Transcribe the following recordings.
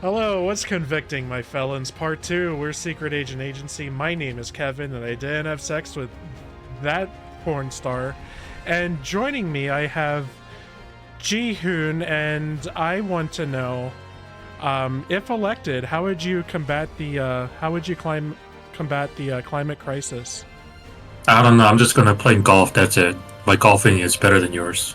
Hello, what's convicting, my felons? Part 2, we're Secret Agent Agency. My name is Kevin, and I didn't have sex with that porn star. And joining me, I have Jihun, and I want to know, if elected, how would you combat the climate crisis? I don't know. I'm just gonna play golf. That's it. My golfing is better than yours.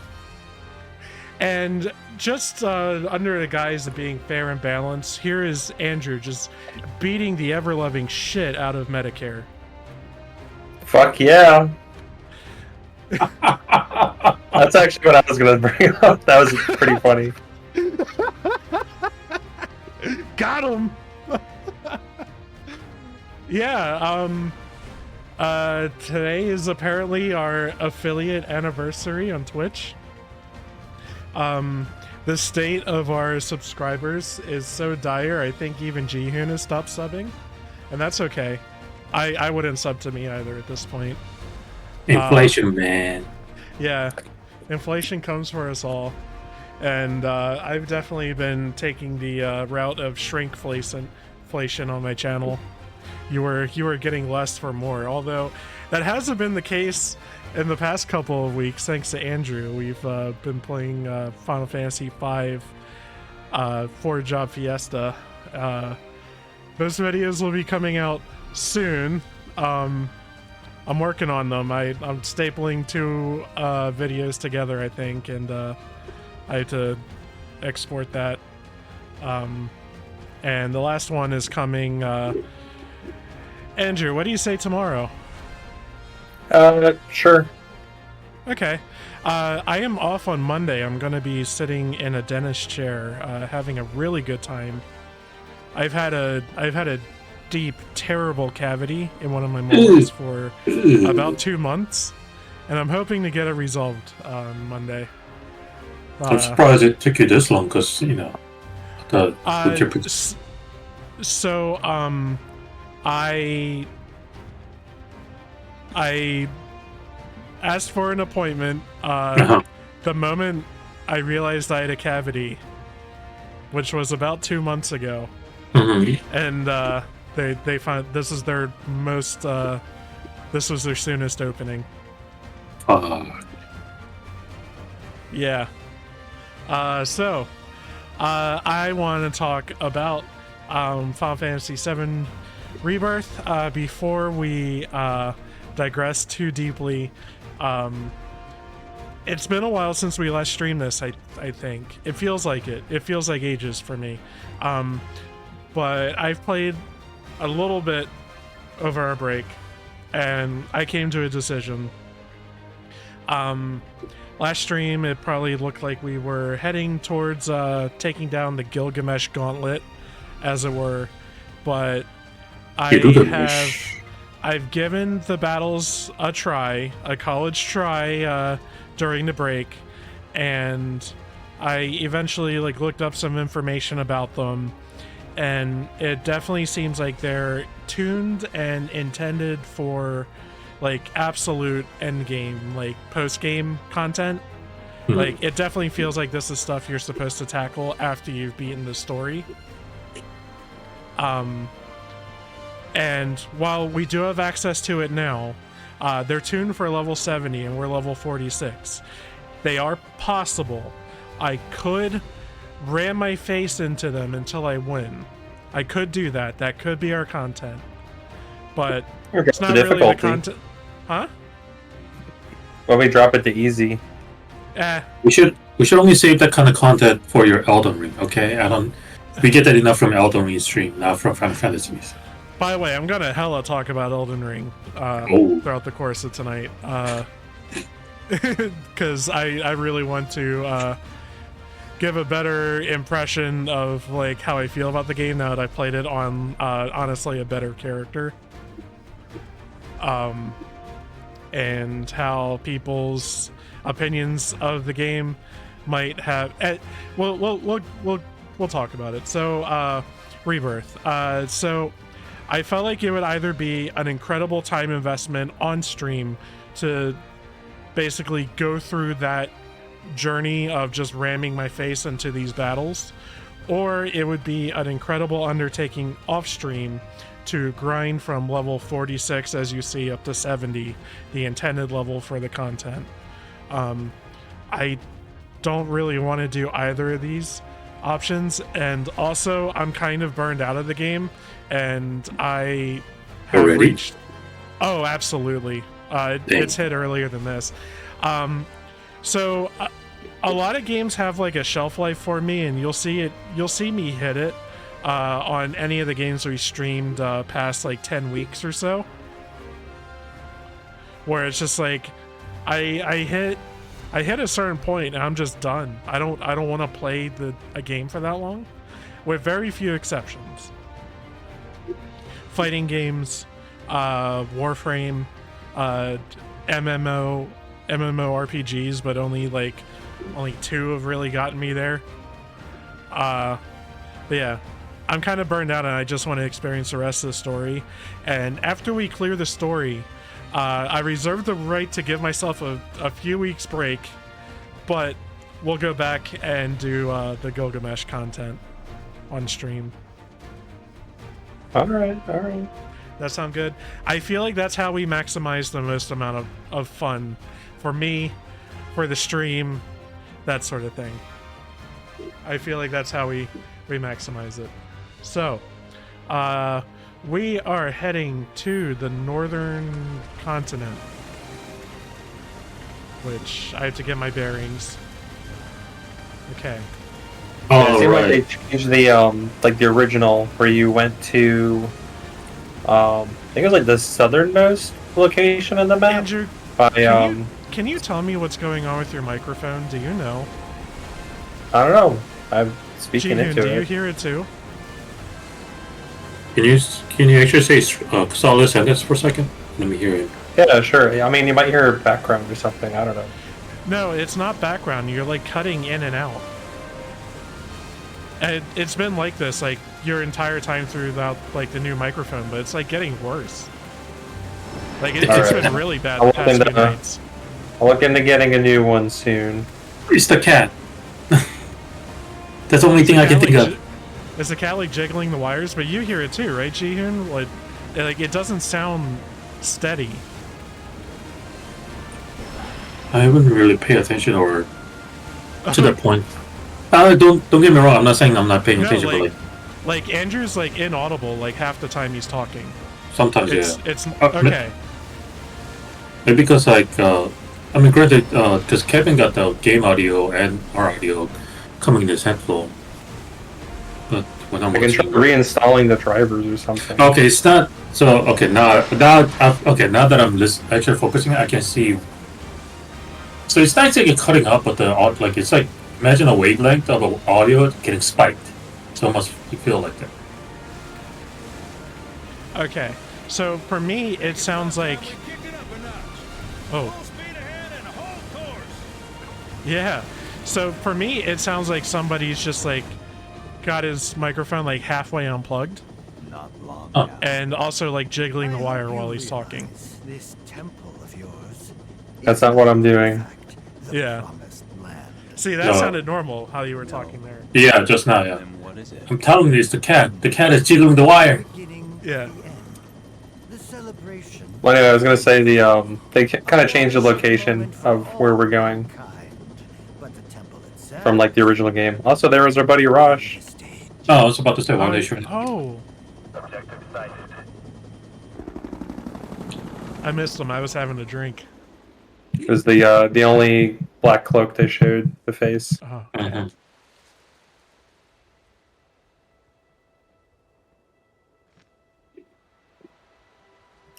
And just under the guise of being fair and balanced, here is Andrew just beating the ever-loving shit out of Medicare. Fuck yeah. That's actually what I was going to bring up. That was pretty funny. Got him! Yeah, today is apparently our affiliate anniversary on Twitch. The state of our subscribers is so dire, I think even Jihun has stopped subbing. And that's okay. I wouldn't sub to me either at this point. Inflation, man. Yeah, inflation comes for us all. And I've definitely been taking the route of shrinkflation on my channel. You were getting less for more, although that hasn't been the case in the past couple of weeks, thanks to Andrew. We've been playing Final Fantasy V for Job Fiesta. Those videos will be coming out soon. I'm working on them. I'm stapling two videos together, I think, and I have to export that. And the last one is coming. Andrew, what do you say tomorrow? Sure. Okay. I am off on Monday. I'm going to be sitting in a dentist chair, having a really good time. I've had a deep, terrible cavity in one of my molars for about 2 months, and I'm hoping to get it resolved on Monday. I'm surprised it took you this long, because So I asked for an appointment the moment I realized I had a cavity, which was about 2 months ago. And they found this was their soonest opening. Yeah. So I want to talk about Final Fantasy VII Rebirth before we digress too deeply. It's been a while since we last streamed this. I think it feels like ages for me. But I've played a little bit over our break, and I came to a decision. Last stream, it probably looked like we were heading towards taking down the Gilgamesh Gauntlet, as it were. But I've given the battles a try, a college try, during the break, and I eventually looked up some information about them, and it definitely seems like they're tuned and intended for absolute end game, post game content. It definitely feels like this is stuff you're supposed to tackle after you've beaten the story. And while we do have access to it now, they're tuned for level 70 and we're level 46. They are possible. I could ram my face into them until I win. I could do that. That could be our content. But it's not really the content. Huh? Well, we drop it to easy. We should only save that kind of content for your Elden Ring, okay? We get that enough from Elden Ring stream, not from Final Fantasy. By the way, I'm gonna hella talk about Elden Ring throughout the course of tonight, because I really want to give a better impression of how I feel about the game now that I played it on honestly a better character, and how people's opinions of the game might have. We'll talk about it. So Rebirth. So I felt like it would either be an incredible time investment on stream to basically go through that journey of just ramming my face into these battles, or it would be an incredible undertaking off stream to grind from level 46, as you see, up to 70, the intended level for the content. I don't really want to do either of these options, and also I'm kind of burned out of the game, and I have Already? reached... Oh, absolutely. It's hit earlier than this. So a lot of games have like a shelf life for me, and you'll see me hit it on any of the games we streamed past like 10 weeks or so, where it's just like I hit a certain point and I'm just done. I don't want to play a game for that long, with very few exceptions. Fighting games, Warframe, MMORPGs, but only two have really gotten me there. But yeah, I'm kind of burned out and I just want to experience the rest of the story. And after we clear the story, I reserve the right to give myself a few weeks break, but we'll go back and do the Gilgamesh content on stream. All right. That sound good? I feel like that's how we maximize the most amount of fun for me, for the stream, that sort of thing. I feel like that's how we maximize it. So, we are heading to the northern continent, which I have to get my bearings. Okay. It seemed like right. they changed the original where you went to I think it was like the southernmost location in the map. Andrew, can you tell me what's going on with your microphone? Do you know? I don't know. I'm speaking Jihun, into do you it. hear it too? Can you actually say solid sentence for a second? Let me hear it. Yeah, sure. I mean, you might hear background or something. I don't know. No, it's not background. You're like cutting in and out. And it's been like this like your entire time throughout like the new microphone, but it's like getting worse. Like it's Alright. been really bad I'll the past look few into- nights. I'll look into getting a new one soon. It's the cat. That's the only thing I can think of. Is the cat like jiggling the wires? But you hear it too, right, Jihun? Like it doesn't sound steady. I wouldn't really pay attention or to that point. Don't get me wrong. I'm not saying I'm not paying No, attention, like Andrew's like inaudible like half the time he's talking. but sometimes It's yeah. okay. Maybe because I mean, granted, because Kevin got the game audio and our audio coming in his headphone, but when I'm I can try watching, reinstalling the drivers or something. okay, it's not so. Okay, now that I'm actually focusing, I can see. So it's not like cutting up, but like it's like imagine a wavelength of an audio getting spiked. It's almost you feel like that. Okay. So for me it sounds like oh. Yeah. So for me it sounds like somebody's just like got his microphone like halfway unplugged. Not long Oh. now. And also like jiggling the wire while he's talking. This temple of yours. That's not what I'm doing. Yeah. Promised land. See, that No. sounded normal how you were talking there. Yeah, just now. Yeah, And what is it? I'm telling you, it's the cat. The cat is jiggling the wire. Beginning of Yeah. the end. The celebration. Well, anyway, I was gonna say they kind of changed the location of where we're going But the temple itself. from like the original game. Also, there was our buddy Rosh. Oh, I was about to say one day. Oh. I missed him. I was having a drink. It was the only black cloak they showed the face. Oh. Mm-hmm.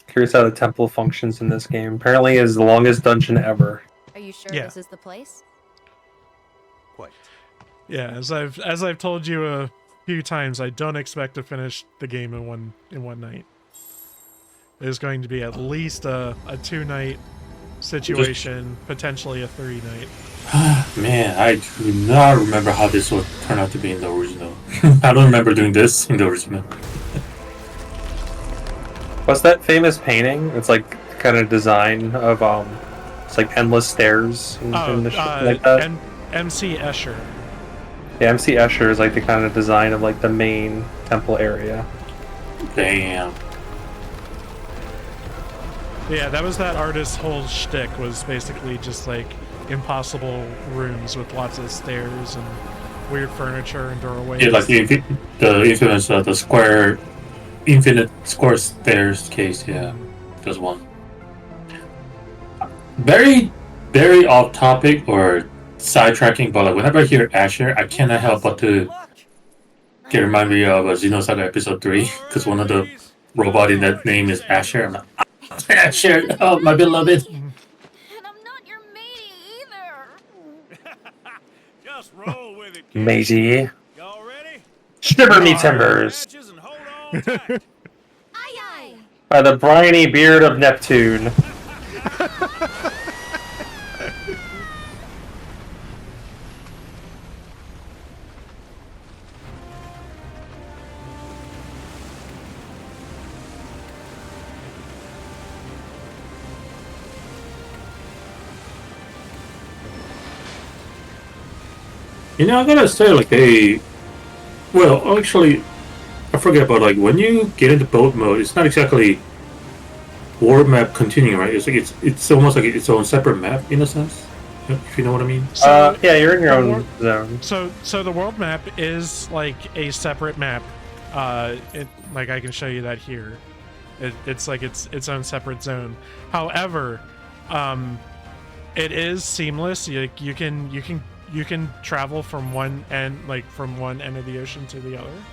Curious how the temple functions in this game. Apparently, it's the longest dungeon ever. Are you sure Yeah. this is the place? Quite. Yeah, as I've told you a few times, I don't expect to finish the game in one night. There's going to be at least a 2-night situation, potentially a 3-night. Man, I do not remember how this would turn out to be in the original. I don't remember doing this in the original. What's that famous painting? It's like kind of design of it's like endless stairs and shit like that. MC Escher. Yeah, MC Escher is like the kind of design of like the main temple area. Damn. Yeah, that was that artist's whole shtick, was basically just like impossible rooms with lots of stairs and weird furniture and doorways. Yeah, like the influence of the square, infinite square stairs case. Yeah, just one. Very, very off topic or sidetracking, but like whenever I hear Asher, I cannot help but to get remind me of Xenosaga episode 3, because one of the robot in that name is Asher. I'm like, Asher, oh my beloved. And I'm not your matey either. Just roll with it, kid. Matey. Y'all ready? Shiver me timbers. Matches and hold on tight. Aye aye. By the briny beard of Neptune. You know, I gotta say, like, well, actually, I forget about, like, when you get into boat mode, it's not exactly world map continuing, right? It's like, it's almost like its own separate map, in a sense, if you know what I mean. So, Yeah, you're in your the own zone. So the world map is like a separate map. Like I can show you that here. It's like its own separate zone. However, it is seamless. You can travel from one end, like from one end of the ocean to the other.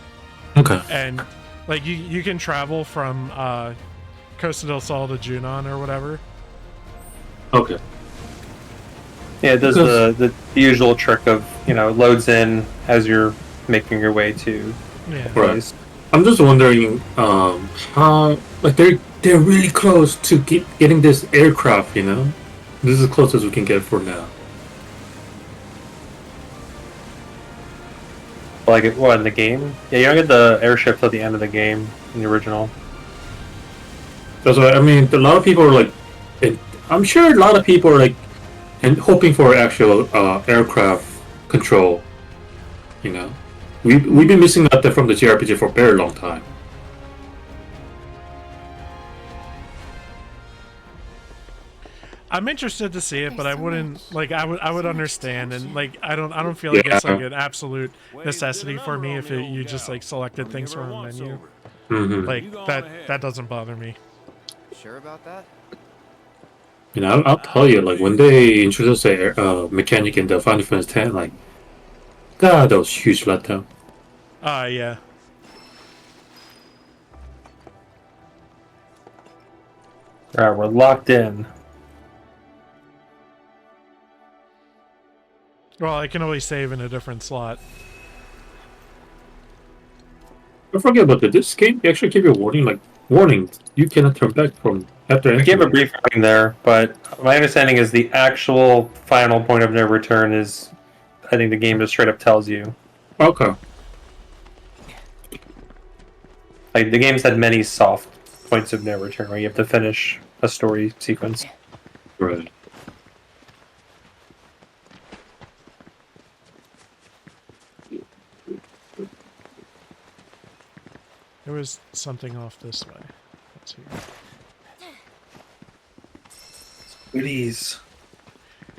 Okay. And like you can travel from Costa del Sol to Junon or whatever. Okay. Yeah, it does the usual trick of, you know, loads in as you're making your way to Yeah. the place. I'm just wondering, how, like, they're really close to getting this aircraft, you know? This is as close as we can get for now. Like, what, in the game? Yeah, you don't get the airship till the end of the game in the original. That's why, I mean, a lot of people are like, I'm sure a lot of people are like, and hoping for actual aircraft control. You know, we've been missing out there from the JRPG for a very long time. I'm interested to see it, but I wouldn't like. I would understand, and like I don't feel like it's like an absolute necessity for me if you just like selected things from a menu. Mm-hmm. Like that doesn't bother me. Sure about that? You know, I'll tell you, like when they introduced the mechanic in the Final Fantasy X, like, God, that was huge letdown. Yeah. Alright, we're locked in. Well, I can always save in a different slot. Don't forget about this game. They actually give you a warning, like, warning, you cannot turn back from after I gave a entering. brief warning there, but my understanding is the actual final point of no return is, I think the game just straight up tells you. Okay. Like, the game's had many soft points of no return where you have to finish a story sequence. Right. There was something off this way. Let's see. Goodies.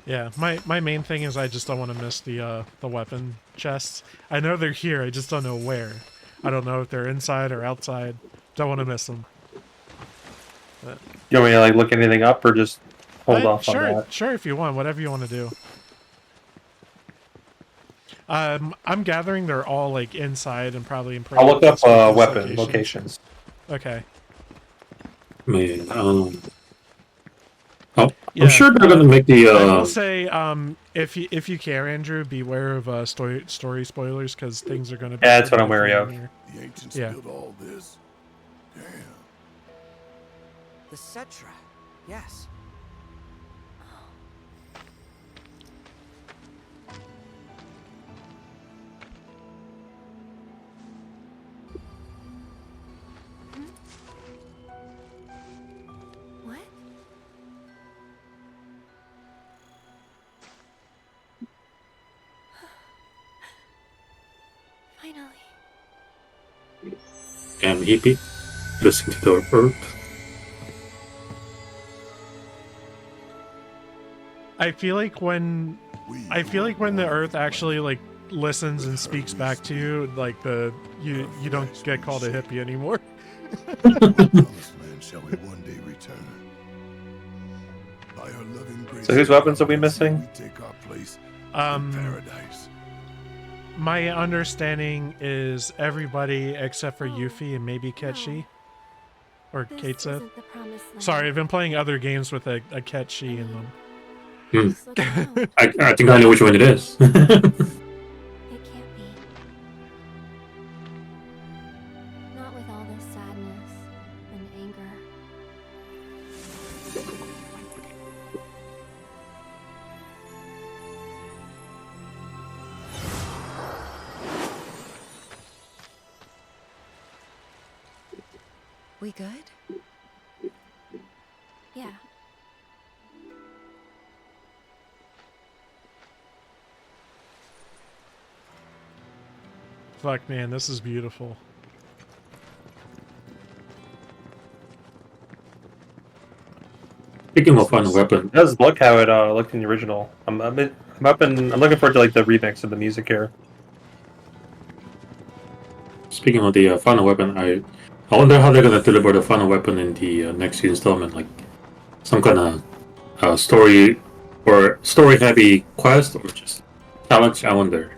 Yeah, my main thing is I just don't want to miss the weapon chests. I know they're here, I just don't know where. I don't know if they're inside or outside. Don't want to miss them. But, You want me to like look anything up or just hold off sure, on that? Sure, if you want, whatever you want to do. I'm gathering they're all like inside and probably in. I'll look up weapon locations. locations. Okay. Man, Yeah, I'm sure they're gonna make the. I will say, if you care, Andrew, beware of story spoilers because things are gonna be. Yeah, that's what I'm wary of. here. The ancients Yeah. built all this? Damn. The Cetra. Yes. What? And hippie, listening to the earth. I feel like when the Earth actually like listens and speaks back to you, like you don't get called a hippie anymore. Promised land shall we one day return. By her loving grace, So whose weapons are we missing? we take our place in Um, paradise. My understanding is everybody except for Yuffie and maybe Ketchi. Or Kate said. Sorry, I've been playing other games with a Ketchi in them. I think I know which one it is. It can't be. Not with all this sadness and anger. We good? Yeah. Fuck, man, this is beautiful. Speaking of fun weapon, It does look how it looked in the original. I'm looking forward to like the remix of the music here. speaking of the final weapon, I wonder how they're gonna deliver the final weapon in the next installment, like some kind of story or story-heavy quest or just challenge. I wonder.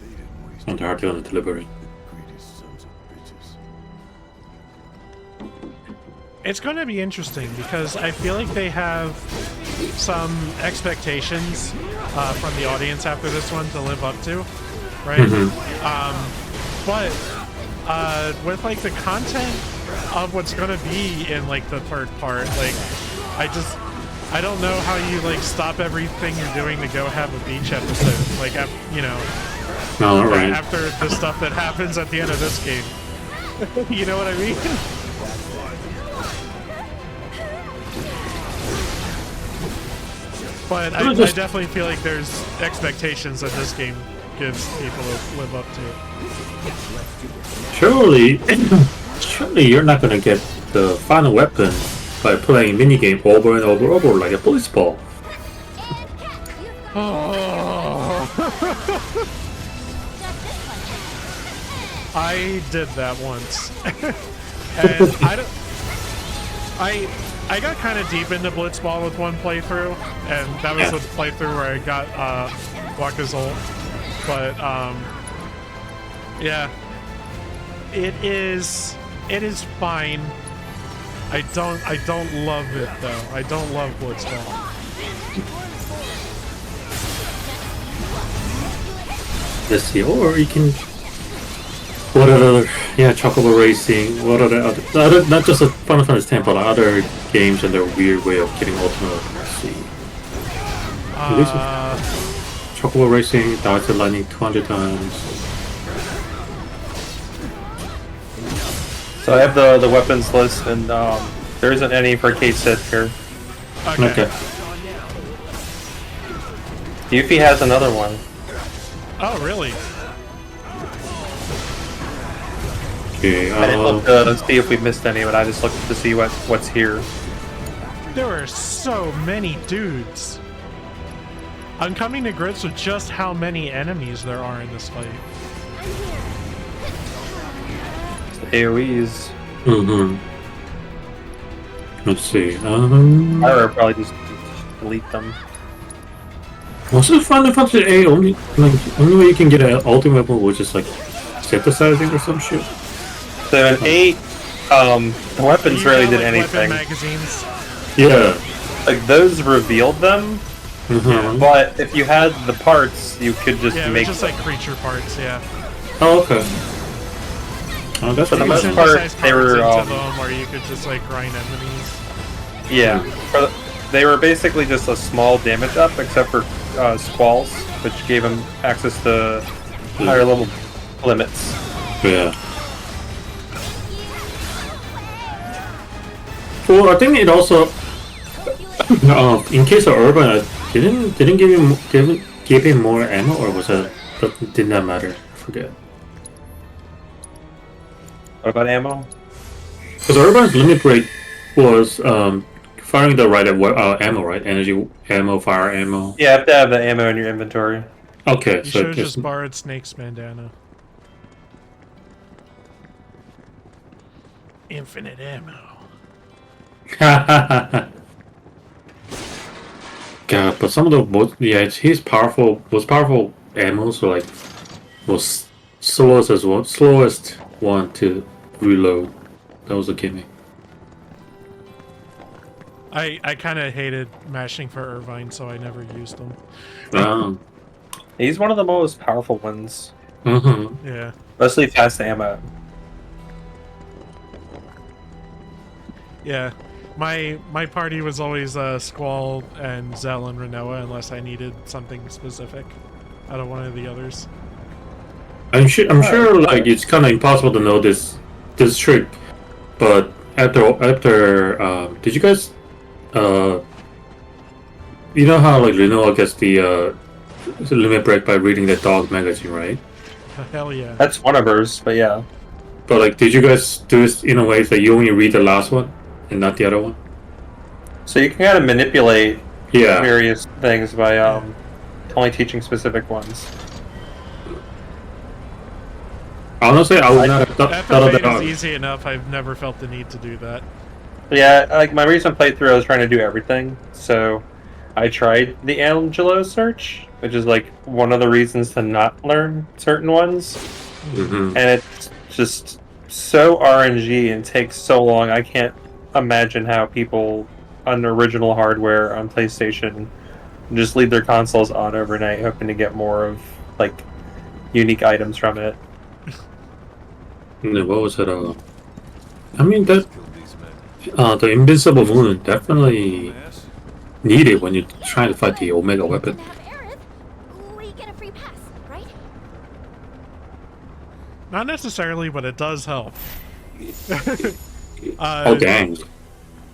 They didn't waste I wonder how they're gonna deliver it. the greatest sons of bitches. It's going to be interesting because I feel like they have some expectations from the audience after this one to live up to, right? But with like the content of what's going to be in like the third part, like I don't know how you like stop everything you're doing to go have a beach episode, like you know, No, right. after the stuff that happens at the end of this game. You know what I mean? But I definitely feel like there's expectations that this game gives people to live up to. Surely you're not gonna get the final weapon by playing minigame over and over like a police ball. I did that once. And I got kind of deep into Blitzball with one playthrough, and that was the playthrough where I got Waka's ult. But yeah, it is fine. I don't love it though. I don't love Blitzball. Let's see, or you can. What other? Yeah, Chocobo Racing. What other? Not just a Final Fantasy X, but other games and their weird way of getting ultimate. Let's see. Chocobo Racing, dodge the lightning 200 times. So I have the weapons list, and there isn't any for Kate Sith here. Okay. Yuffie has another one. Oh really? Okay. I didn't look to see if we missed any, but I just looked to see what's here. There are so many dudes. I'm coming to grips with just how many enemies there are in this fight. AoEs. Let's see. I would probably just delete them. Was it Final Fantasy VIII only way you can get an ultimate weapon was just like synthesizing or some shit? So in 8, the weapons You really got, did like, anything. Weapon magazines. Yeah. Like those revealed them, Mm-hmm. but if you had the parts, you could just Yeah, it was make just like creature parts. Yeah. Oh, okay. Oh, that's For the pretty most good. part, Synthesize they were, cards into them where you could just like grind enemies. yeah. They were basically just a small damage up, except for squalls, which gave them access to higher level limits. Yeah. Well, I think it also, in case of Urban, didn't give him more ammo, or was that did not matter? I forget. What about ammo? Because everyone's limit break was firing the right ammo, right? Energy ammo, fire ammo. Yeah, you have to have the ammo in your inventory. Okay, You so should have just borrowed Snake's bandana. Infinite ammo. God, but some of the his most powerful ammos were like was slowest one to reload. That was a gimmick. I kind of hated mashing for Irvine, so I never used them. Um, He's one of the most powerful ones. mm-hmm. Yeah. Mostly fast ammo. Yeah. My party was always Squall and Zell and Renoa unless I needed something specific out of one of the others. I'm sure like it's kind of impossible to know this trick, but after did you guys you know how like Renoa gets the limit break by reading the dog magazine, right? Hell yeah. That's one of hers, but yeah. But like, did you guys do this in a way that you only read the last one and not the other one? So you can kind of manipulate Yeah. various things by only teaching specific ones. Honestly, I would not have thought of FFA that. is easy enough. I've never felt the need to do that. Yeah, like my recent playthrough, I was trying to do everything. So I tried the Angelo search, which is like one of the reasons to not learn certain ones. Mm-hmm. And it's just so RNG and takes so long. I can't imagine how people on the original hardware on PlayStation just leave their consoles on overnight, hoping to get more of like unique items from it. No, what was it? I mean that the invincible wound definitely needed when you're trying to fight the Omega weapon. We get a free pass, right? Not necessarily, but it does help. Oh dang!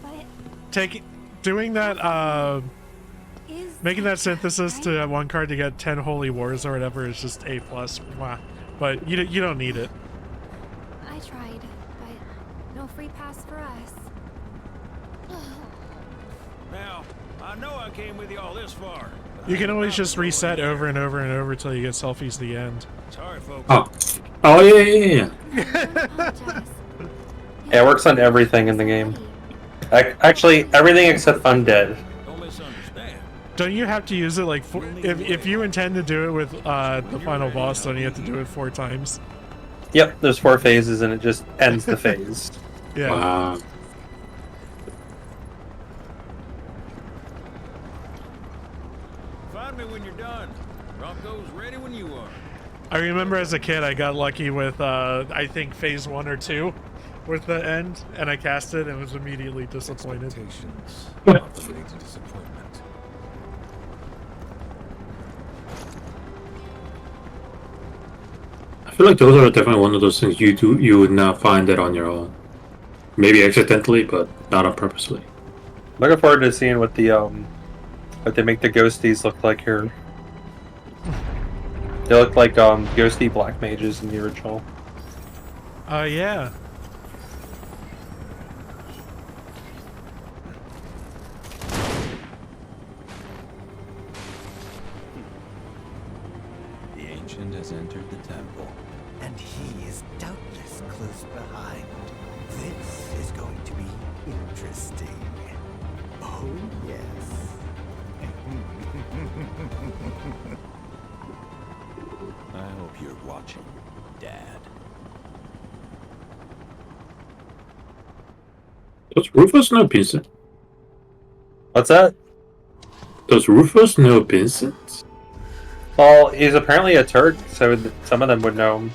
But Doing that, is making that synthesis right? to one card to get 10 Holy Wars or whatever is just A+. But you don't need it. I tried, but no free pass for us. Now, I know I came with you all this far. but You I can am always not just going reset there. over and over and over till you get selfies to the end. Sorry, folks. Oh yeah. I apologize. Yeah, it works on everything in the game. Actually, everything except Undead. Don't misunderstand. Don't you have to use it like if you intend to do it with the final boss? Don't you have to do it 4 times? Yep, there's 4 phases and it just ends the phase. Yeah. Wow. Find me when you're done. Bronco's ready when you are. I remember as a kid I got lucky with I think phase 1 or 2 with the end, and I cast it and was immediately disappointed. Expectations lead to disappointment. I feel like those are definitely one of those things you would not find that on your own. Maybe accidentally, but not on purposely. Looking forward to seeing what the what they make the ghosties look like here. They look like ghosty black mages in the original. Yeah. The ancient has entered the temple. And he is doubtless close behind. This is going to be interesting. Oh, yes. I hope you're watching, Dad. Does Rufus know Vincent? What's that? Does Rufus know Vincent? Well, he's apparently a Turk, so some of them would know him.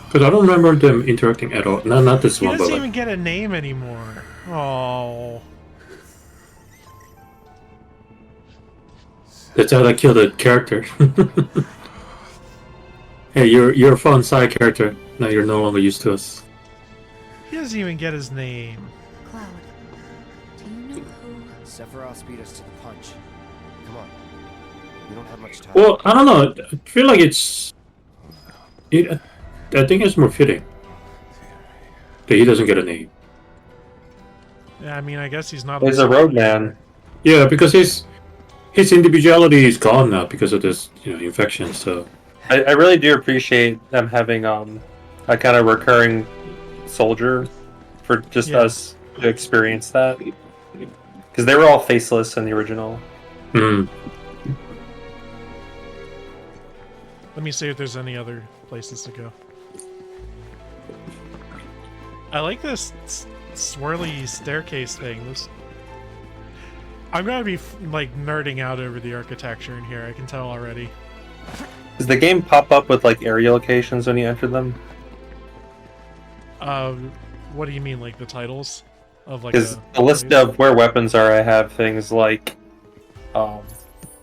Because I don't remember them interacting at all. No, not this He one, but doesn't like, even get a name anymore. Oh. that's how they kill the character. Hey, you're a fun side character. Now you're no longer used to us. He doesn't even get his name. Cloud, do you know who? Sephiroth beat us to the punch. Come on. We don't have much time. Well, I don't know. I feel like I think it's more fitting. Okay, he doesn't get a name. Yeah, I mean, I guess he's not. He's a roadman. Yeah, because his individuality is gone now because of this, infection. So I really do appreciate them having a kind of recurring soldier for just us to experience that, because they were all faceless in the original. Hmm. Let me see if there's any other places to go. I like this swirly staircase thing. I'm gonna be like nerding out over the architecture in here. I can tell already. Does the game pop up with like area locations when you enter them? What do you mean, like the titles of like? Because the list of where weapons are, I have things like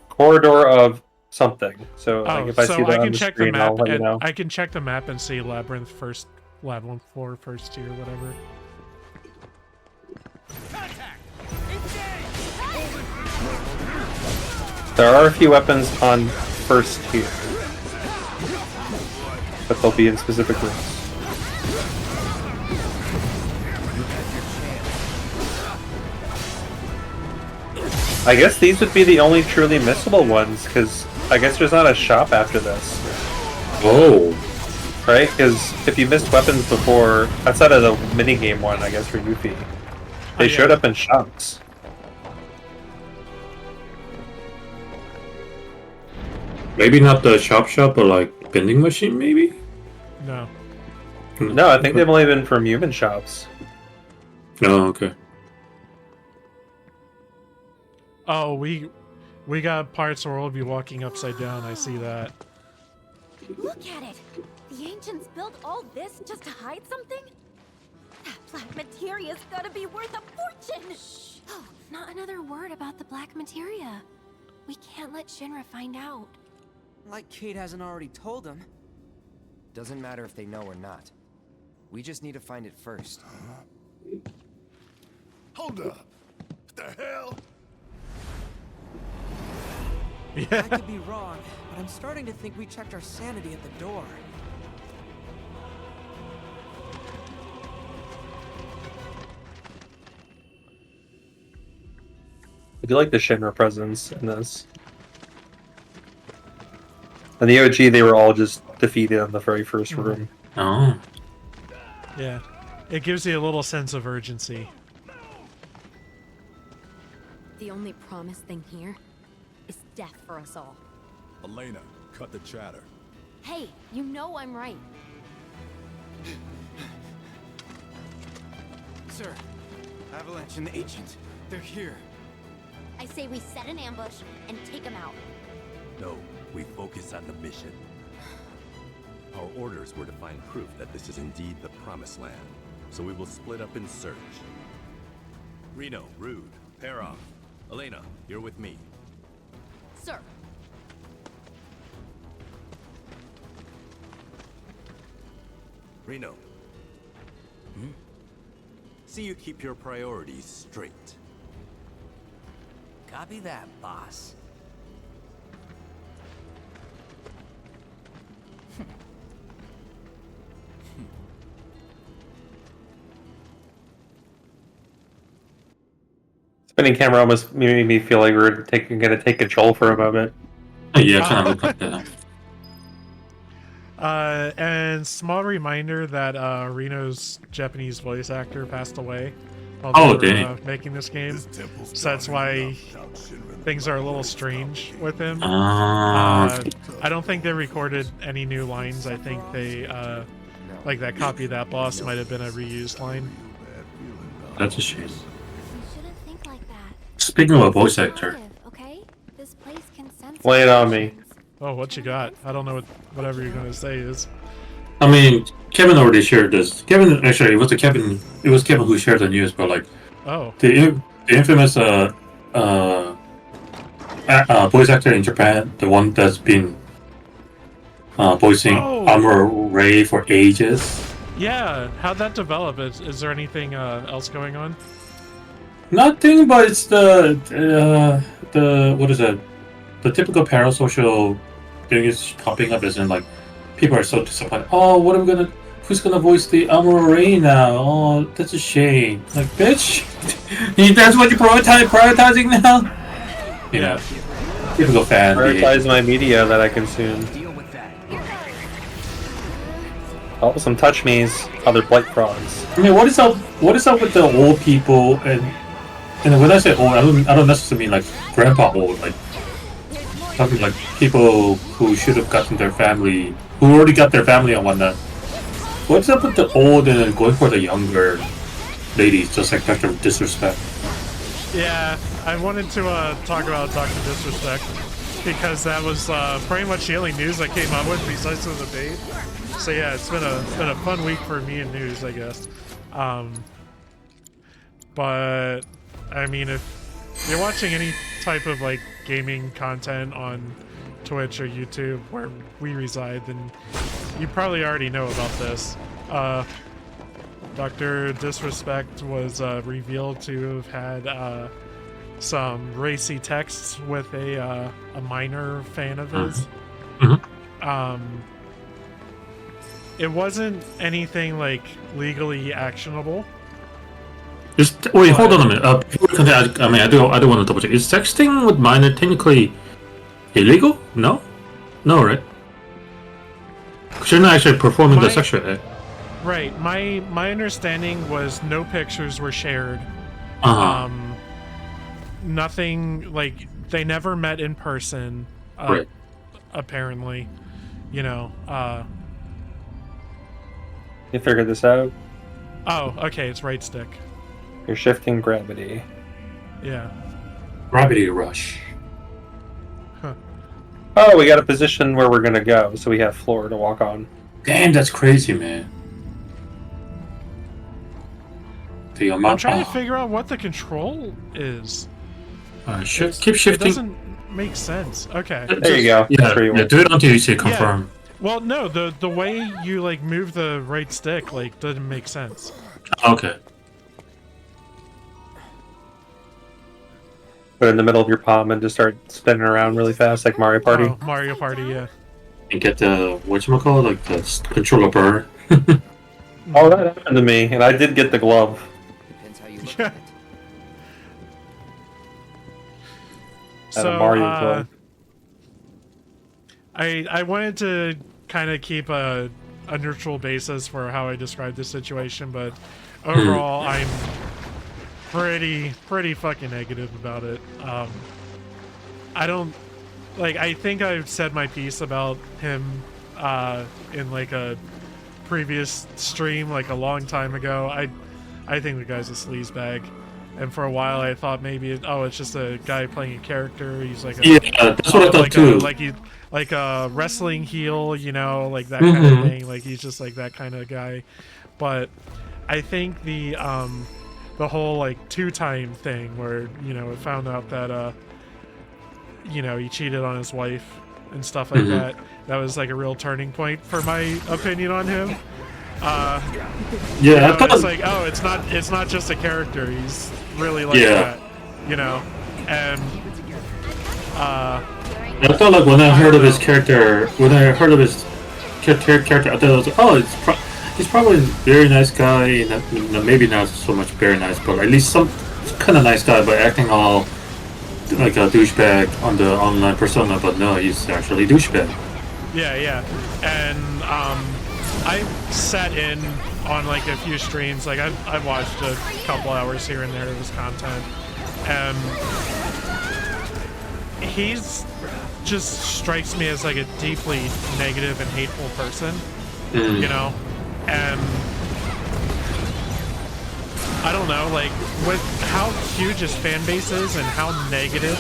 corridor of something. So like, if I see that on the screen, I'll let you know. I can check the map and see Labyrinth first, Labyrinth 4 first tier, whatever. There are a few weapons on first tier, but they'll be in specific rooms. I guess these would be the only truly missable ones, because I guess there's not a shop after this. Oh. Right? Because if you missed weapons before, outside of the minigame one, I guess, for Yuffie, they showed up in shops. Maybe not the shop, but like vending machine, maybe? No. No, I think they've only been from human shops. Oh, okay. Oh, we got parts where we'll be walking upside down. I see that. Look at it! The ancients built all this just to hide something? That black materia's gotta be worth a fortune! Shh! Oh, not another word about the black materia. We can't let Shinra find out. Like Kate hasn't already told them. Doesn't matter if they know or not. We just need to find it first. Hold up. What the hell? I could be wrong, but I'm starting to think we checked our sanity at the door. I do like the Shinra presence in this. In the OG, they were all just defeated in the very first room. Oh. Yeah. It gives you a little sense of urgency. The only promised thing here is death for us all. Elena, cut the chatter. Hey, you know I'm right. Sir, Avalanche and the Ancient, they're here. I say we set an ambush and take them out. No, we focus on the mission. Our orders were to find proof that this is indeed the Promised Land, so we will split up and search. Reno, Rude, pair off. Elena, you're with me. Sir. Reno. See you keep your priorities straight. Copy that, boss. Spinning camera almost made me feel like we were gonna take control for a moment. Yeah, kind of look like that. And small reminder that Reno's Japanese voice actor passed away while Oh, they were dang. making this game. So that's why things are a little strange with him. Ah. I don't think they recorded any new lines. I think they, like that copy of that boss might have been a reused line. That's a shame. You shouldn't think like that. Speaking of a voice actor, Okay? This place can sense. Lay it on me. Oh, what you got? I don't know what whatever you're gonna say is. I mean, Kevin already shared this. Kevin, actually, it was Kevin who shared the news, but like, Oh. the infamous voice actor in Japan, the one that's been voicing Armor Ray for ages. Yeah, how'd that develop? Is there anything else going on? Nothing, but it's the what is it? The typical parasocial thing is popping up, as in like people are so disappointed. Oh, what are we gonna? who's gonna voice the Armor Ray now? Oh, that's a shame. Like, bitch, that's what you're prioritizing now. You know, typical fan. Prioritize my media that I consume. Oh, some touch me's, other blight frogs. I mean, what is up? What is up with the old people? And when I say old, I don't necessarily mean like grandpa old. Like talking like people who should have gotten their family, who already got their family and whatnot. What's up with the old and then going for the younger ladies, just like Dr. Disrespect? Yeah, I wanted to talk about Dr. Disrespect because that was pretty much the only news I came up with besides the debate. So yeah, it's been a fun week for me in news, I guess. But I mean, if you're watching any type of like gaming content on Twitch or YouTube where we reside, then you probably already know about this. Dr. Disrespect was revealed to have had some racy texts with a minor fan of his. It wasn't anything like legally actionable. Wait, hold on a minute. Before we continue, I mean, I do want to double check. Is texting with minor technically illegal? No, right? Because you're not actually performing the sexual act. Right. My understanding was no pictures were shared. Nothing, like, they never met in person. Right. Apparently, you know. You figured this out? Oh, okay. It's right stick. You're shifting gravity. Yeah. Gravity rush. Huh. Oh, we got a position where we're gonna go, so we have floor to walk on. Damn, that's crazy, man. I'm trying to figure out what the control is. Keep shifting. It doesn't make sense. Okay. There you go. Yeah, do it until you say confirm. Yeah. Well, no, the way you like move the right stick like doesn't make sense. Okay. Put it in the middle of your palm and just start spinning around really fast, like Mario Party. Oh, Mario Party, yeah. And get the whatchamacallit, like the controller burn. Oh, that happened to me, and I did get the glove. Depends how you look at it. So, Mario glove. I wanted to kind of keep a neutral basis for how I describe the situation, but overall, I'm pretty fucking negative about it. I don't like. I think I've said my piece about him in like a previous stream, like a long time ago. I think the guy's a sleazebag. And for a while, I thought maybe it's just a guy playing a character. He's like that's what I thought too. Like a wrestling heel, you know, like that kind of thing. Like he's just like that kind of guy. But I think the whole like 2-time thing where, you know, it found out that you know, he cheated on his wife and stuff like that. That was like a real turning point for my opinion on him. You know, I thought it's like, oh, it's not just a character. He's really like that, you know. And I thought like when I heard of his character, I thought it was like, oh, he's probably a very nice guy. Maybe not so much very nice, but at least some kind of nice guy, but acting all like a douchebag on the online persona. But no, he's actually a douchebag. Yeah. And I sat in on like a few streams. Like I've watched a couple hours here and there of his content, and he's just strikes me as like a deeply negative and hateful person, you know. And I don't know, like with how huge his fan base is and how negative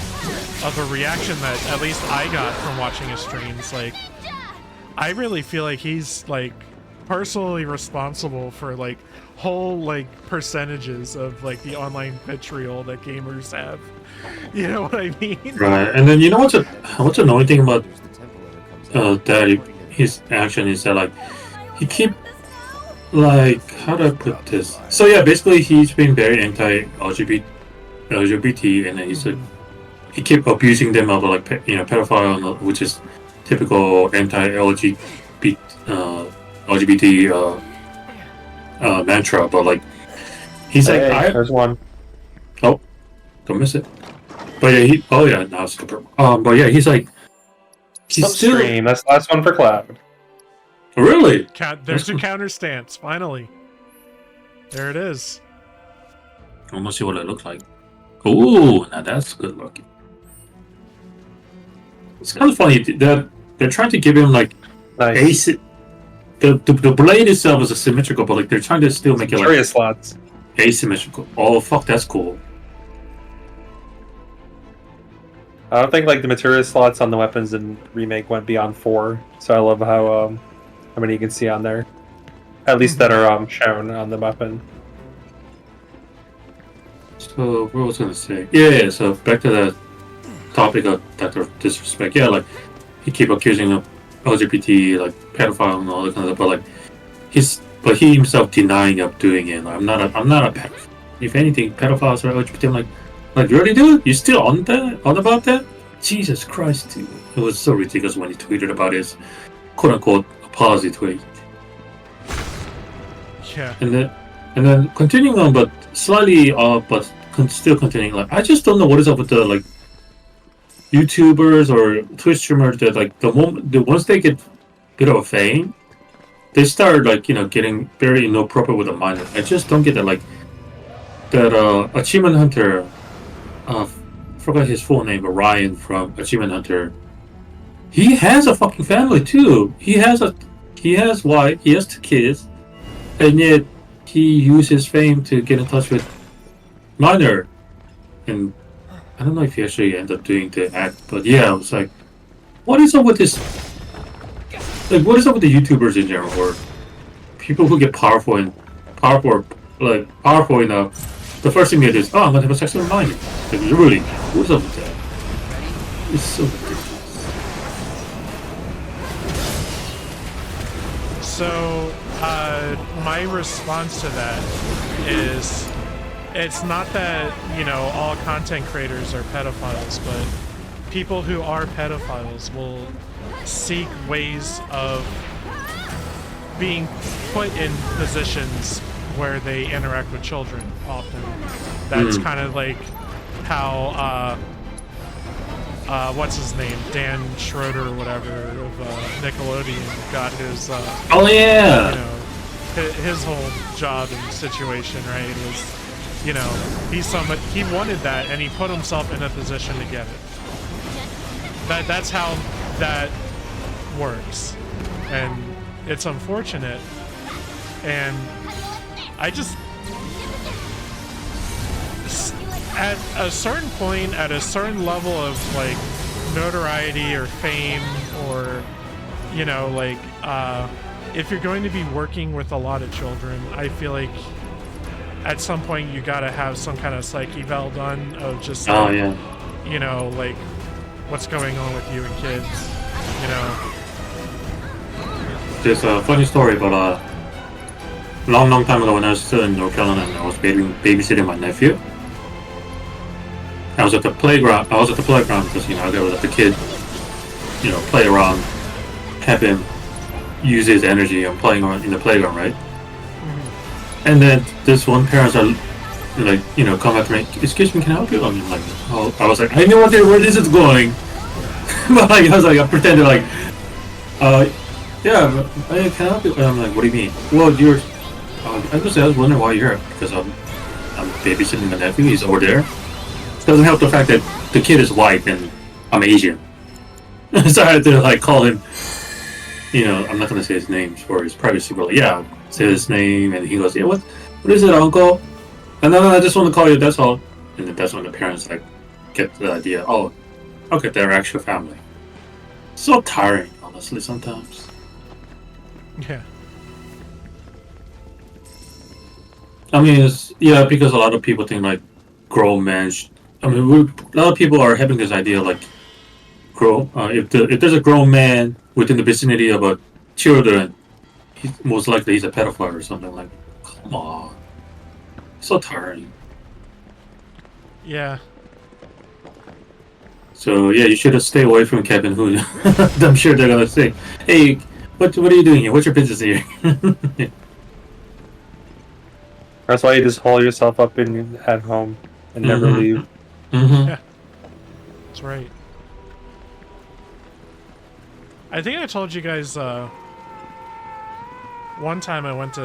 of a reaction that at least I got from watching his streams, like I really feel like he's like personally responsible for like whole like percentages of like the online vitriol that gamers have. You know what I mean? Right. And then you know what's annoying thing about his action is that like he keep like, how do I put this? So yeah, basically he's been very anti-LGBT, and then he's he keep abusing them of like pedophile, which is typical anti-LGBT mantra, but like he's like, there's one. Oh, don't miss it. But yeah, oh yeah, now it's super. But yeah, he's like, he's still. Upstream. That's the last one for Cloud. Really? There's your counter stance. Finally, there it is. I want to see what it looks like. Ooh, now that's good looking. It's kind of funny that they're trying to give him like nice. The blade itself is asymmetrical, but like they're trying to still make it like slots. Asymmetrical. Oh fuck, that's cool. I don't think like the materia slots on the weapons in remake went beyond 4, so I love how many you can see on there, at least that are shown on the weapon. So what was I gonna say? Yeah. So back to the topic of Dr. Disrespect. Yeah, like he keep accusing of LGBT, like pedophile and all that kind of stuff, but he himself denying of doing it. Like, I'm not a pedophile. If anything, pedophiles are LGBT. I'm like really, dude? You still on about that? Jesus Christ, dude. It was so ridiculous when he tweeted about his quote unquote apology tweet. Yeah. And then continuing on, but slightly but still continuing. Like I just don't know what is up with the like YouTubers or Twitch streamers that like once they get a bit of a fame, they start like getting very inappropriate with the minor. I just don't get that like that Achievement Hunter. Forgot his full name, but Ryan from Achievement Hunter. He has a fucking family too. He has wife. He has 2 kids, and yet he used his fame to get in touch with minor. And I don't know if he actually ended up doing the act, but yeah, I was like, what is up with this? Like, what is up with the YouTubers in general, or people who get powerful enough? The first thing they do is, oh, I'm gonna have a sexual mind. Like, really, what's up with that? It's so ridiculous. So, my response to that is, it's not that, all content creators are pedophiles, but people who are pedophiles will seek ways of being put in positions where they interact with children often. That's kind of like how what's his name, Dan Schroeder or whatever of Nickelodeon got his his whole job and situation, right? It was he wanted that and he put himself in a position to get it. That's how that works, and it's unfortunate. And I just, at a certain point, at a certain level of like notoriety or fame, or if you're going to be working with a lot of children, I feel like at some point you gotta have some kind of psych eval done of just like what's going on with you and kids, There's a funny story, but long time ago when I was still in North Carolina, I was babysitting my nephew. I was at the playground because I gotta let the kid play around, have him use his energy and playing around in the playground, right? And then this one parents are like, come up to me, excuse me, can I help you? I'm like, oh, I was like, I know where this is going. But like, I was like, I pretended like, yeah, can I help you? And I'm like, what do you mean? Well, I was wondering why you're here, because I'm babysitting my nephew, he's over there. It doesn't help the fact that the kid is white and I'm Asian. So I had to like call him, I'm not gonna say his name for his privacy, but like, yeah, say his name, and he goes, yeah, what is it, uncle? And then I just want to call you, that's all. And then that's when the parents like get the idea, oh, okay, they're actual family. So tiring, honestly, sometimes. Yeah. I mean, because a lot of people think like grown men. A lot of people are having this idea like, if there's a grown man within the vicinity of children, most likely he's a pedophile or something. Like, come on, so tiring. Yeah. So yeah, you should have stayed away from Kevin. Who I'm sure they're gonna say, "Hey, what are you doing here? What's your business here?" That's why you just hole yourself up in at home and never Mhm. leave. Mm-hmm. Yeah. That's right. I think I told you guys one time I went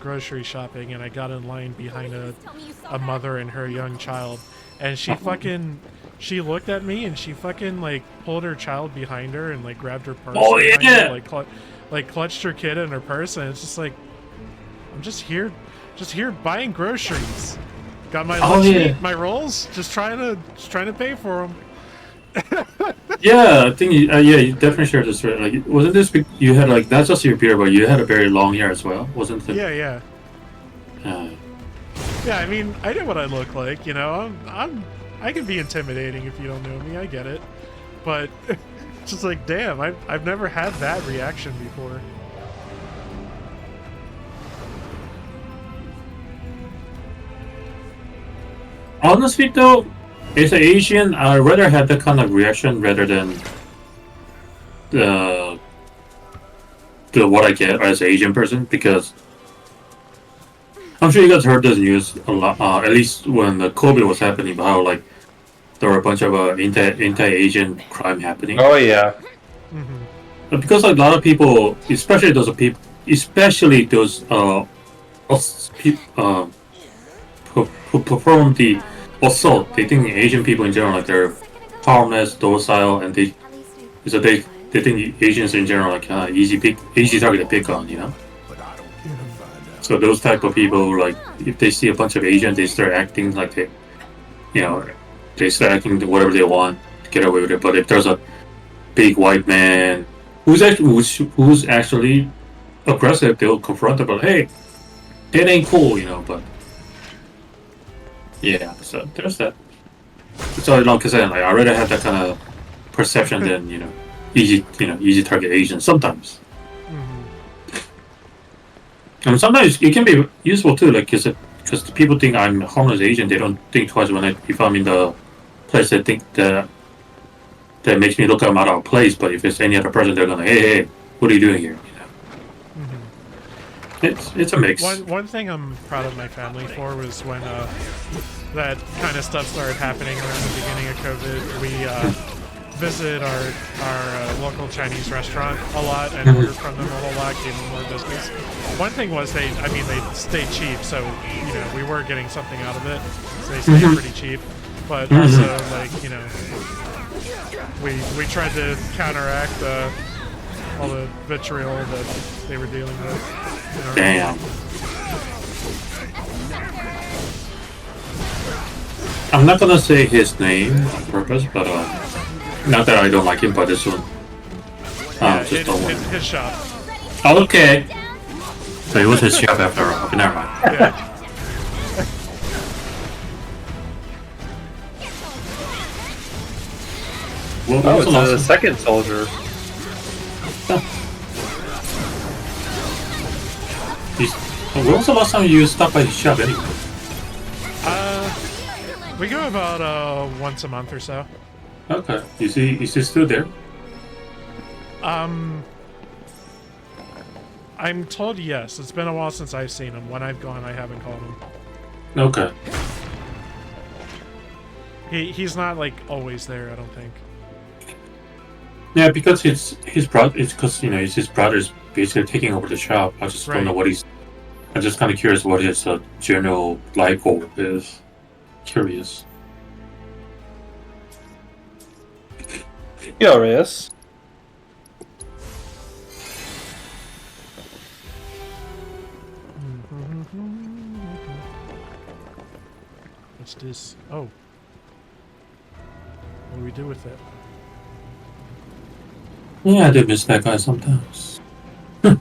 grocery shopping and I got in line behind a mother and her young child, and she looked at me and she fucking like pulled her child behind her and like grabbed her purse. Oh, behind yeah! her, like clutched her kid in her purse, and it's just like, I'm just here buying groceries. Got my lunch meat, my rolls, just trying to pay for them. Yeah, I think you definitely shared this. Right? Like, wasn't this you had like not just your beard, but you had a very long hair as well, wasn't it? Yeah. Yeah, I mean, I know what I look like, you know. I can be intimidating if you don't know me. I get it, but it's just like, damn, I've never had that reaction before. Honestly, though, as an Asian, I'd rather have that kind of reaction rather than the what I get as an Asian person, because I'm sure you guys heard this news a lot. At least when the COVID was happening, about how like there were a bunch of anti-Asian crime happening. Oh yeah. But because like, a lot of people, especially those who perform the assault, they think Asian people in general, like, they're harmless, docile, and they think Asians in general like easy target to pick on, you know. So those type of people, like, if they see a bunch of Asians, they start acting like they start acting whatever they want to get away with it. But if there's a big white man who's actually aggressive, they'll confront them. But hey, it ain't cool, you know. But yeah, so there's that. So like I said, like, I rather have that kind of perception than easy target Asian sometimes. And sometimes it can be useful too, like, because people think I'm a harmless Asian, they don't think twice if I'm in the place that think that makes me look like I'm out of place. But if it's any other person, they're gonna, hey, what are you doing here? You know, it's a mix. One thing I'm proud of my family for was when that kind of stuff started happening around the beginning of COVID. We visited our local Chinese restaurant a lot and ordered from them a whole lot, gave them more business. One thing was they stayed cheap, so you know we were getting something out of it. So they stayed pretty cheap, but also like, you know, we tried to counteract all the vitriol that they were dealing with. You know? Damn. I'm not gonna say his name on purpose, but not that I don't like him, but this one. Just don't want his shop. Okay. So it was his shop after all. Okay, never mind. Yeah. Well, it's the second soldier. When was the last time you stopped by his shop anyway? We go about once a month or so. Okay. Is he still there? I'm told yes. It's been a while since I've seen him. When I've gone, I haven't called him. Okay. He's not like always there, I don't think. Yeah, because it's his brother. It's because, you know, it's his brother's basically taking over the shop. I just don't know what he's. I'm just kind of curious what his general life goal is. Curious. Curious. What's this? Oh. What do we do with it? Yeah, I do miss that guy sometimes. I'm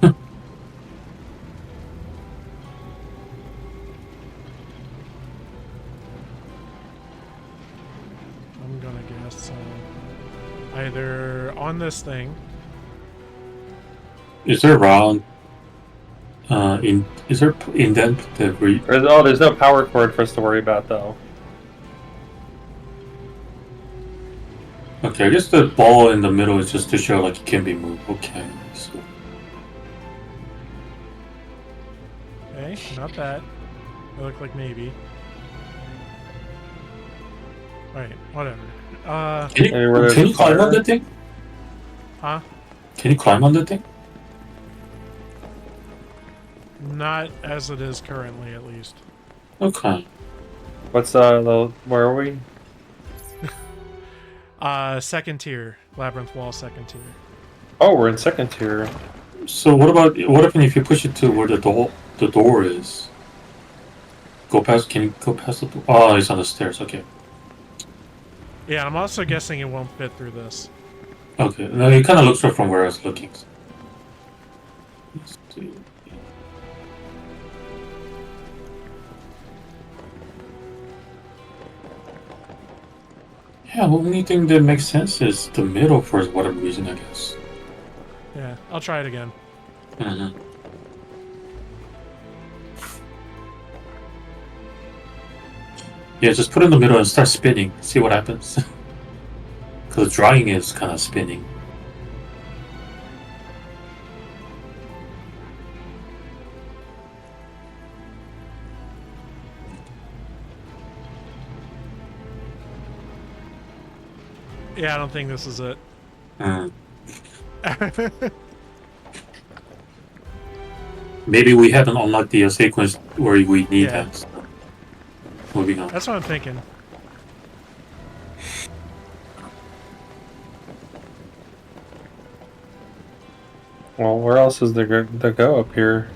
gonna guess either on this thing. Is there around? Is there indent that we? There's no power cord for us to worry about though. Okay, I guess the ball in the middle is just to show like it can be moved. Okay. So. Okay, not that. It looked like maybe. Alright, whatever. Can you climb on that thing? Huh? Can you climb on that thing? Not as it is currently, at least. Okay. What's where are we? Second tier. Labyrinth Wall, second tier. Oh, we're in second tier. So what happens if you push it to where the door is? Go past, can you go past the door? Oh, it's on the stairs, okay. Yeah, I'm also guessing it won't fit through this. Okay, no, it kind of looks right from where I was looking. Let's see. Yeah, the only thing that makes sense is the middle for whatever reason, I guess. Yeah, I'll try it again. Mm-hmm. Yeah, just put it in the middle and start spinning. See what happens. Because drawing is kind of spinning. Yeah, I don't think this is it. Maybe we haven't unlocked the sequence where we need that. So moving on. That's what I'm thinking. Well, where else is there to go up here?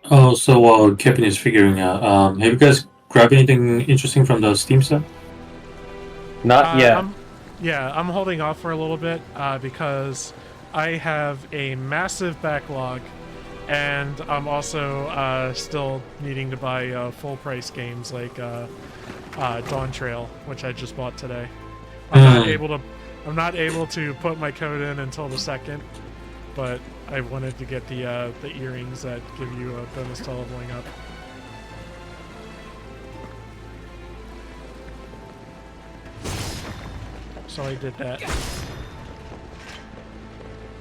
Oh, so Kevin is figuring out. Have you guys grabbed anything interesting from the Steam set? Not yet. I'm holding off for a little bit because I have a massive backlog, and I'm also still needing to buy full price games like Dawn Trail, which I just bought today. I'm not able to put my code in until the 2nd, but I wanted to get the earrings that give you a bonus to leveling up. So I did that.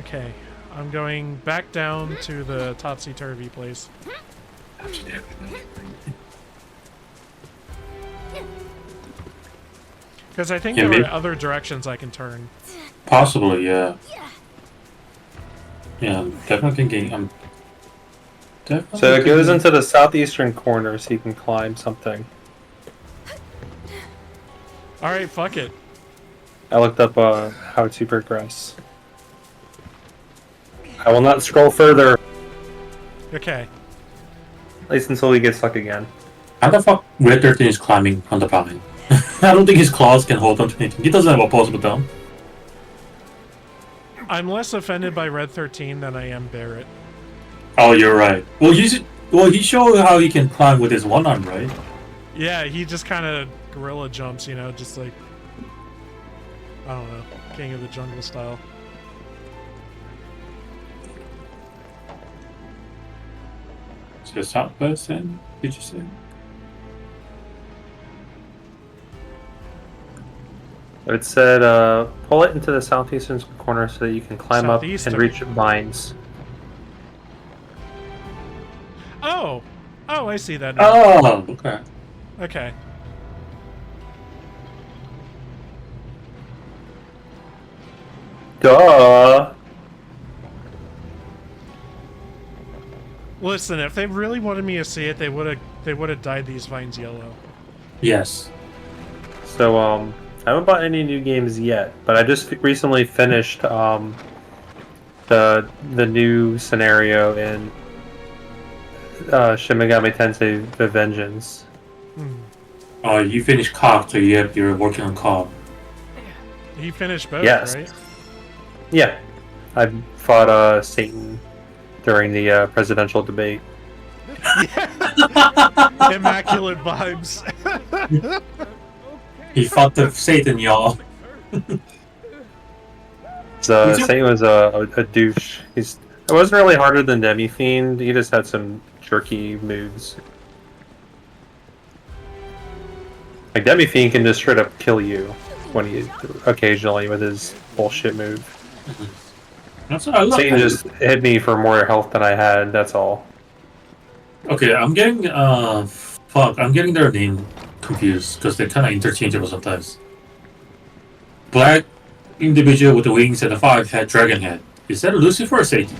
Okay, I'm going back down to the topsy-turvy place. Because I think there are other directions I can turn. Possibly, yeah. Yeah, I'm definitely thinking. So it goes into the southeastern corner, so you can climb something. All right, fuck it. I looked up how to progress. I will not scroll further. Okay. At least until we get stuck again. How the fuck Red 13 is climbing on the vine? I don't think his claws can hold on to anything. He doesn't have a opposable down. I'm less offended by Red 13 than I am Barrett. Oh, you're right. Well, he showed how he can climb with his one arm, right? Yeah, he just kind of gorilla jumps, you know, just like, I don't know, King of the Jungle style. So southwest then, did you say? It said, pull it into the southeastern corner so that you can climb up and reach vines. Oh! Oh, I see that now. Oh, okay. Okay. Duh! Listen, if they really wanted me to see it, they would have dyed these vines yellow. Yes. So, I haven't bought any new games yet, but I just recently finished the new scenario in Shin Megami Tensei: The Vengeance. Oh, you finished COG, so you're working on COG. He finished both, Yes. right? Yeah, I fought Satan during the presidential debate. Immaculate vibes. He fought the Satan, y'all. Satan was a douche. It wasn't really harder than Demi-Fiend. He just had some jerky moves. Like Demi-Fiend can just straight up kill you when he occasionally with his bullshit move. That's I love Satan just hit me for more health than I had. That's all. Okay, I'm getting I'm getting their name confused because they're kind of interchangeable sometimes. Black individual with the wings and the 5-head dragon head. Is that Lucifer or Satan?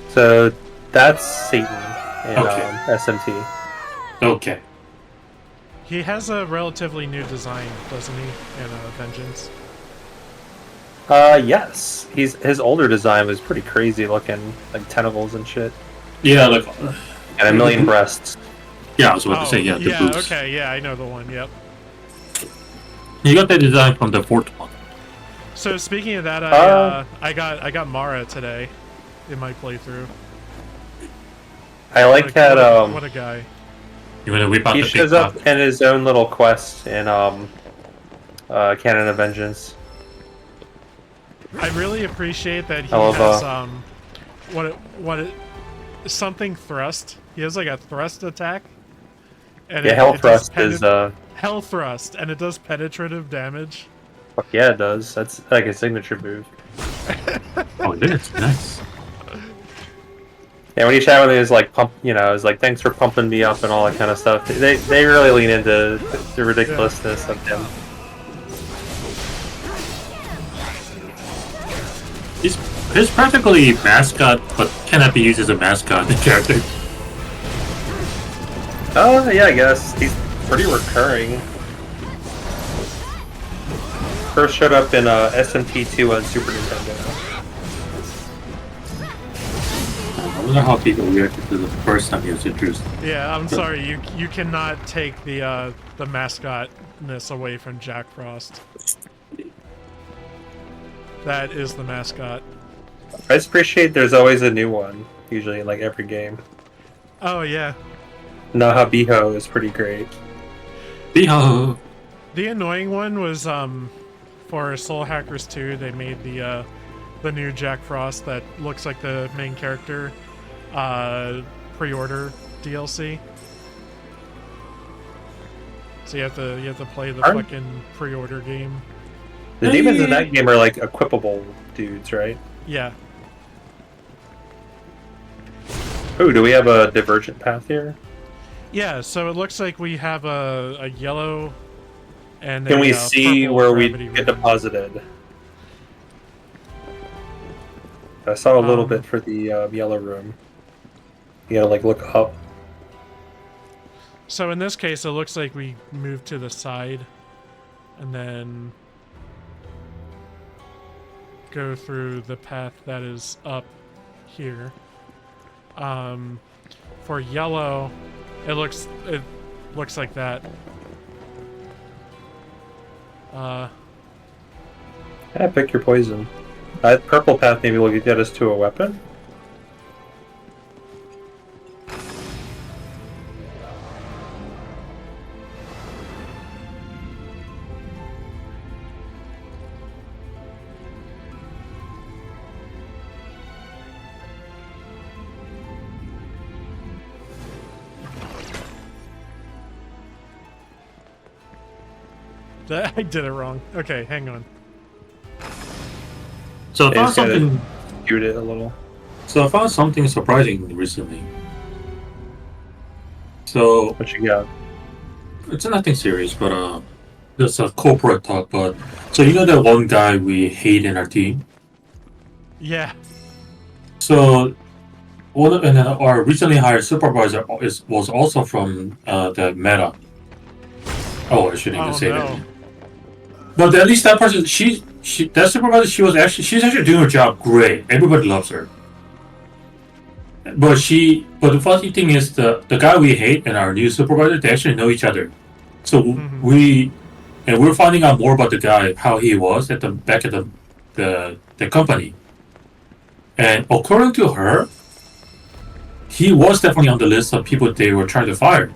So that's Satan in Okay. SMT. Okay. He has a relatively new design, doesn't he, in Vengeance? Yes. His older design was pretty crazy looking, like tentacles and shit, Yeah, like and a million breasts. yeah, I was about to say yeah. The boobs. Okay, yeah, I know the one. Yep. You got that design from the 4th one. So speaking of that, I got Mara today in my playthrough. I like that. What a guy. You want to whip out He the shows big up top? in his own little quest in Canon of Vengeance. I really appreciate that he I love, has something thrust. He has like a thrust attack. And Yeah, Hell Thrust is Hell Thrust, and it does penetrative damage. fuck yeah, it does. That's like a signature move. Oh, it is nice. Yeah, when you chat with him, it's like pump. You know, it's like thanks for pumping me up and all that kind of stuff. They really lean into the ridiculousness of him. He's practically mascot, but cannot be used as a mascot character. Oh yeah, I guess he's pretty recurring. First showed up in SMT2 on Super Nintendo. I wonder how people reacted to the first time he was introduced. Yeah, I'm sorry, you cannot take the mascotness away from Jack Frost. That is the mascot. I just appreciate there's always a new one, usually in like every game. Oh yeah. Nahabiho is pretty great. Biho. The annoying one was for Soul Hackers 2, they made the new Jack Frost that looks like the main character pre-order DLC. So you have to play the fucking pre-order game. The demons in that game are like equipable dudes, right? Yeah. Ooh, do we have a divergent path here? Yeah, so it looks like we have a yellow and Can we a see purple where we gravity get room. deposited? I saw a little bit for the yellow room. You gotta like look up. So in this case, it looks like we move to the side and then go through the path that is up here. For yellow, it looks like that. Yeah, pick your poison. Purple path maybe will get us to a weapon. I did it wrong. Okay, hang on. So I found something. Skewed it a little. So I found something surprising recently. So what you got? It's nothing serious, but just a corporate talk. But so you know that one guy we hate in our team. Yeah. So and then our recently hired supervisor was also from the Meta. Oh, I shouldn't even say that. But at least that person, that supervisor, she's actually doing her job great. Everybody loves her. But the funny thing is the guy we hate and our new supervisor, they actually know each other. So we're finding out more about the guy, how he was at the back at the company. And according to her, he was definitely on the list of people they were trying to fire.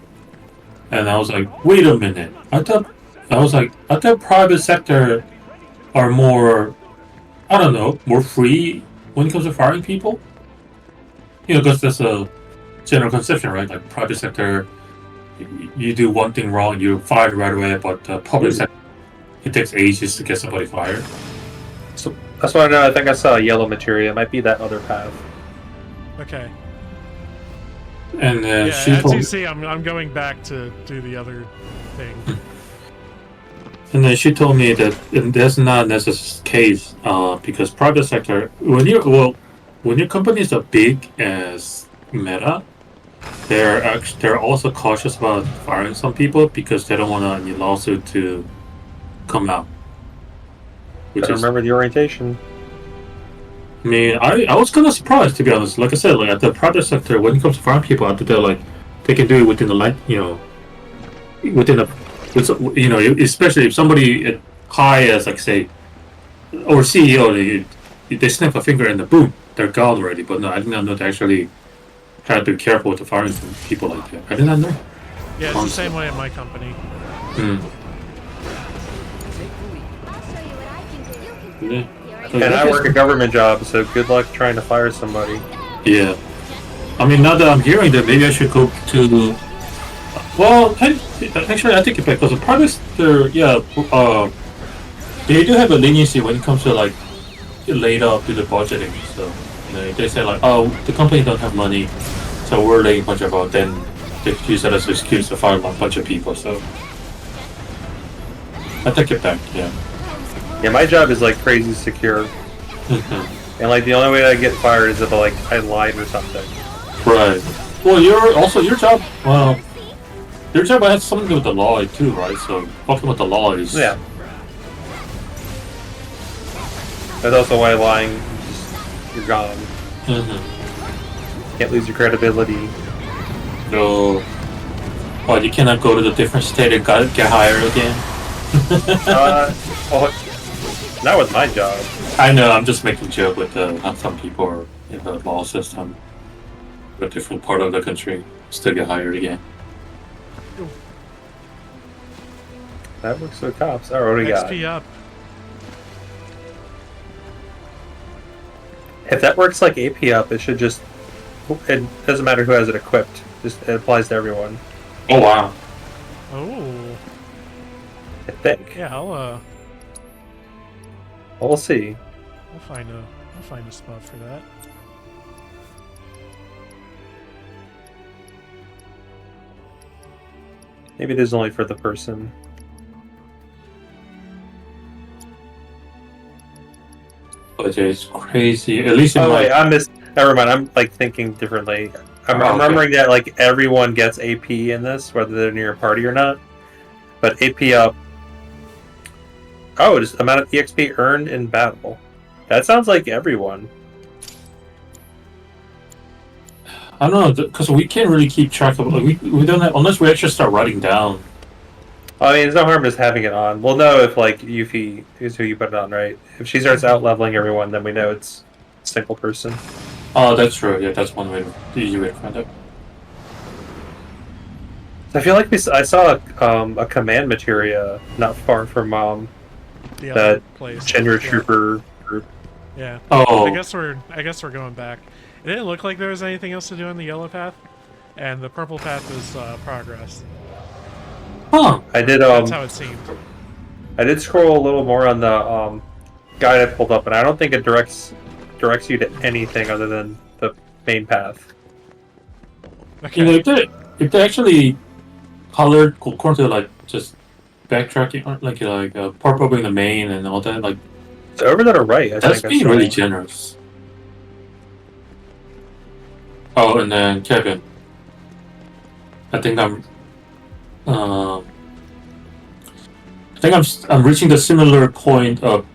And I was like, wait a minute. I thought private sector are more, I don't know, more free when it comes to firing people. You know, because that's a general conception, right? Like private sector, you do one thing wrong, you're fired right away. But public sector, it takes ages to get somebody fired. So That's what I know. I think I saw a yellow materia. It might be that other path. Okay. And Yeah, she as told you see, I'm going back to do the other thing. And then she told me that that's not necessarily the case, because private sector, when your company is as big as Meta, they're also cautious about firing some people because they don't want any lawsuit to come out. Gotta remember the orientation. I mean, I was kind of surprised, to be honest. Like I said, like at the private sector, when it comes to firing people, I think they can do it within especially if somebody high as, like, say, or CEO, they snap a finger and boom, they're gone already. But no, I did not know they actually had to be careful with the firing people like that. I did not know. Yeah, it's the same way at my company. Yeah. And I work a government job, so good luck trying to fire somebody. Yeah. I mean, now that I'm hearing that, maybe I should go to. Well, actually, I take it back because the private sector, they do have a leniency when it comes to like laid off to the budgeting. So they say like, oh, the company don't have money, so we're laying a bunch of out. Then they use that as an excuse to fire a bunch of people. So I take it back. Yeah. Yeah, my job is like crazy secure, and like the only way I get fired is if like I lied or something. Right. Well, your job. Well, your job has something to do with the law too, right? So talking about the law is. Yeah. That's also why lying, you're gone. Can't lose your credibility. No. Well, you cannot go to the different state and get hired again. Well, not with my job. I know. I'm just making a joke with some people are in the law system, a different part of the country, still get hired again. That works with cops. I already got XP up. If that works like AP up, it should just. It doesn't matter who has it equipped. Just it applies to everyone. Oh wow. Oh. I think. Yeah, We'll see. I'll find a spot for that. Maybe it is only for the person. But it's crazy. At least in wait, never mind. I'm like thinking differently. I'm remembering that like everyone gets AP in this, whether they're near a party or not. But AP up. Oh, just amount of EXP earned in battle. That sounds like everyone. I don't know, because we can't really keep track of like we don't have, unless we actually start writing down. I mean, there's no harm just having it on. We'll know if like Yuffie is who you put it on, right? If she starts out leveling everyone, then we know it's a single person. Oh, that's true. Yeah, that's one way, the easy way to find out. I feel like I saw a command materia not far from that Shinra Trooper group. Yeah. Oh. I guess we're going back. It didn't look like there was anything else to do on the yellow path, and the purple path is progress. Huh. I did. That's how it seemed. I did scroll a little more on the guide I pulled up, and I don't think it directs you to anything other than the main path. Okay. You know, if they actually colored according to like just backtracking, like purple being the main and all that, like. It's over that or right? That's being really generous. Oh, and then Kevin. I think I'm reaching the similar point of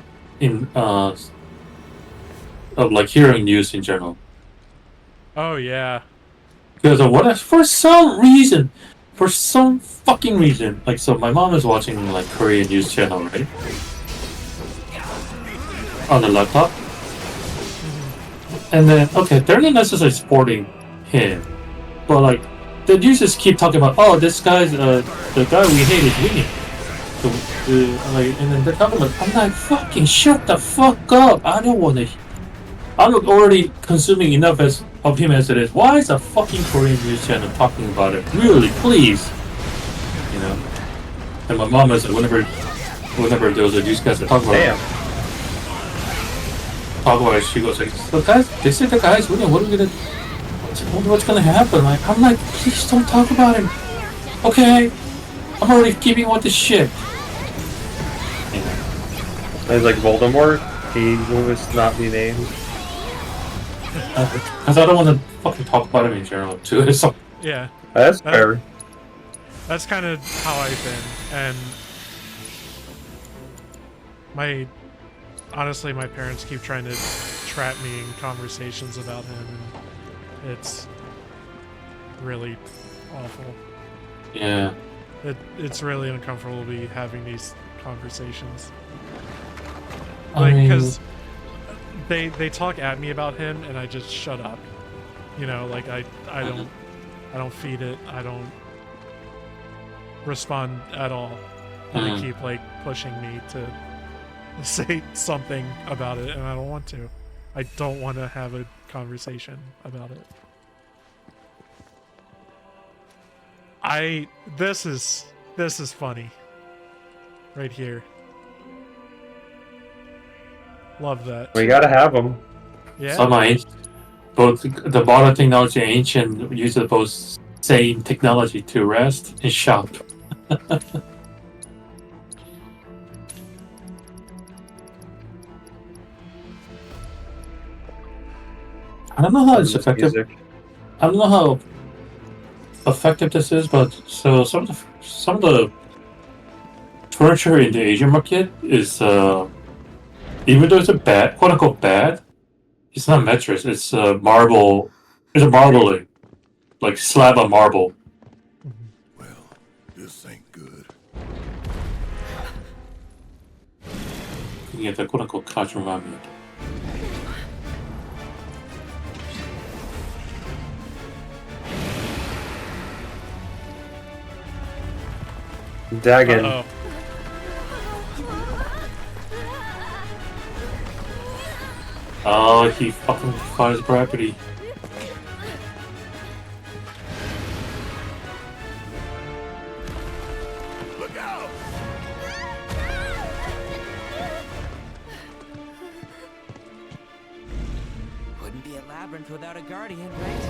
like hearing news in general. Oh yeah. Because for some fucking reason, like so my mom is watching like Korean news channel, right? On the laptop. And then, okay, they're not necessarily supporting him, but like, the users keep talking about, oh, this guy's, the guy we hate is winning. And then they're talking about, I'm like, fucking shut the fuck up. I'm already consuming enough of him as it is. Why is a fucking Korean news channel talking about it? Really, please. You know? And my mom is like, whenever there was a newscaster talking about it. talk about it. She goes like, "The guys, this is the guys. What are we gonna? What's gonna happen?" Like, I'm like, please don't talk about him. Okay, I'm already keeping with the ship. He's like Voldemort. He was not be named. Because I don't want to fucking talk about him in general too. So Yeah. That's fair. That's kind of how I've been, and honestly, my parents keep trying to trap me in conversations about him, and it's really awful. yeah. It's really uncomfortable to be having these conversations. I Like, mean- because they talk at me about him, and I just shut up. You know, like I don't feed it. I don't respond at all. And they keep like pushing me to say something about it, and I don't want to. I don't want to have a conversation about it. This is funny. Right here. Love that. We gotta have them. Yeah. Some are both the modern technology and ancient use both same technology to rest and shop. I don't know how it's effective. I don't know how effective this is, but so some of the furniture in the Asian market is even though it's a bad, quote unquote bad, it's not mattress. It's marble. It's a marbling, like slab of marble. Well, this ain't good. You can get the quote unquote classroom ramen. Dagon. Uh-oh. Oh, he fucking defies gravity. Look out! Wouldn't be a labyrinth without a guardian, right?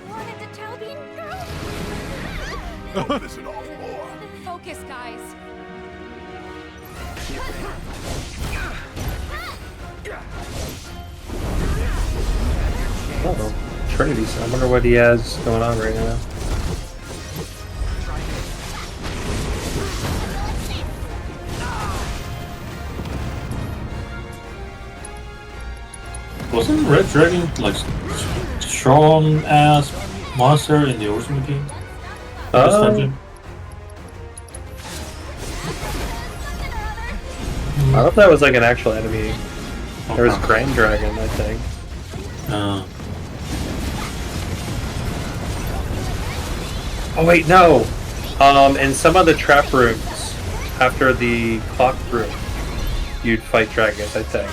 Wanted to tell being girl. Don't piss it off more. Focus, guys. Oh, Trinity. I wonder what he has going on right now. Wasn't Red Dragon like strong ass monster in the original game? This dungeon? I thought that was like an actual enemy. There was Grand Dragon, I think. Oh wait, no. In some of the trap rooms, after the clock room, you'd fight dragons, I think.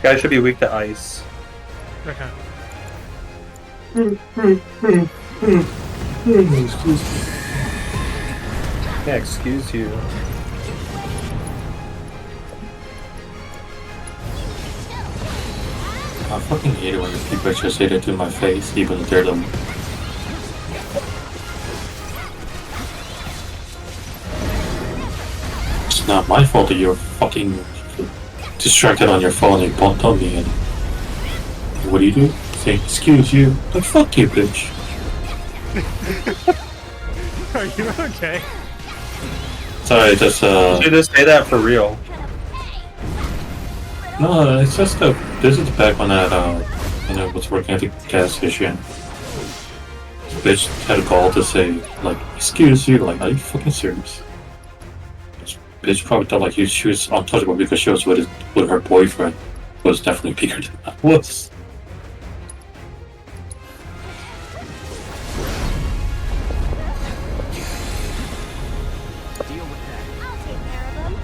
Guys should be weak to ice. Okay. Yeah, excuse you. I fucking hate it when people just say that to my face, even if they're the. It's not my fault that you're fucking distracted on your phone and bumped on me. And what do? Say, excuse you. Like, fuck you, bitch. Are you okay? Sorry, just You should just say that for real. No, it's just this is back when when I was working at the gas station. Bitch had a call to say, like, excuse you, like, are you fucking serious? This bitch probably thought like she was untouchable because she was with her boyfriend, who was definitely bigger than I was. Deal with that. I'll take care of them.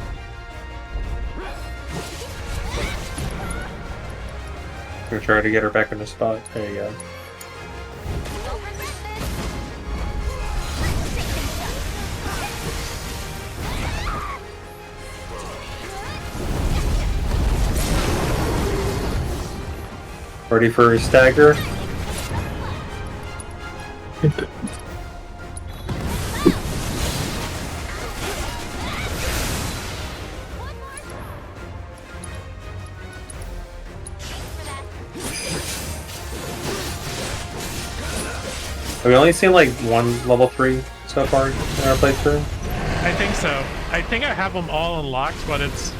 We're trying to get her back in the spot. There you go. Ready for a stagger? Have we only seen like one level 3 so far in our playthrough? I think so. I think I have them all unlocked, but it's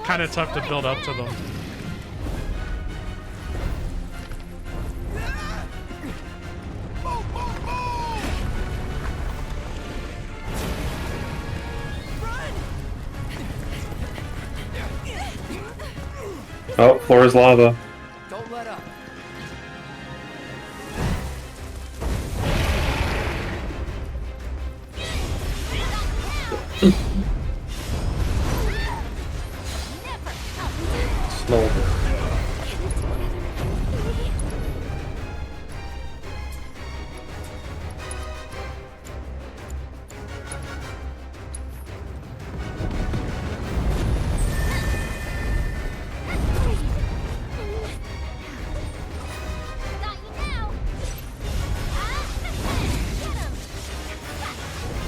kind of tough to build up to them. Oh, floor is lava. Don't let up. Smolder.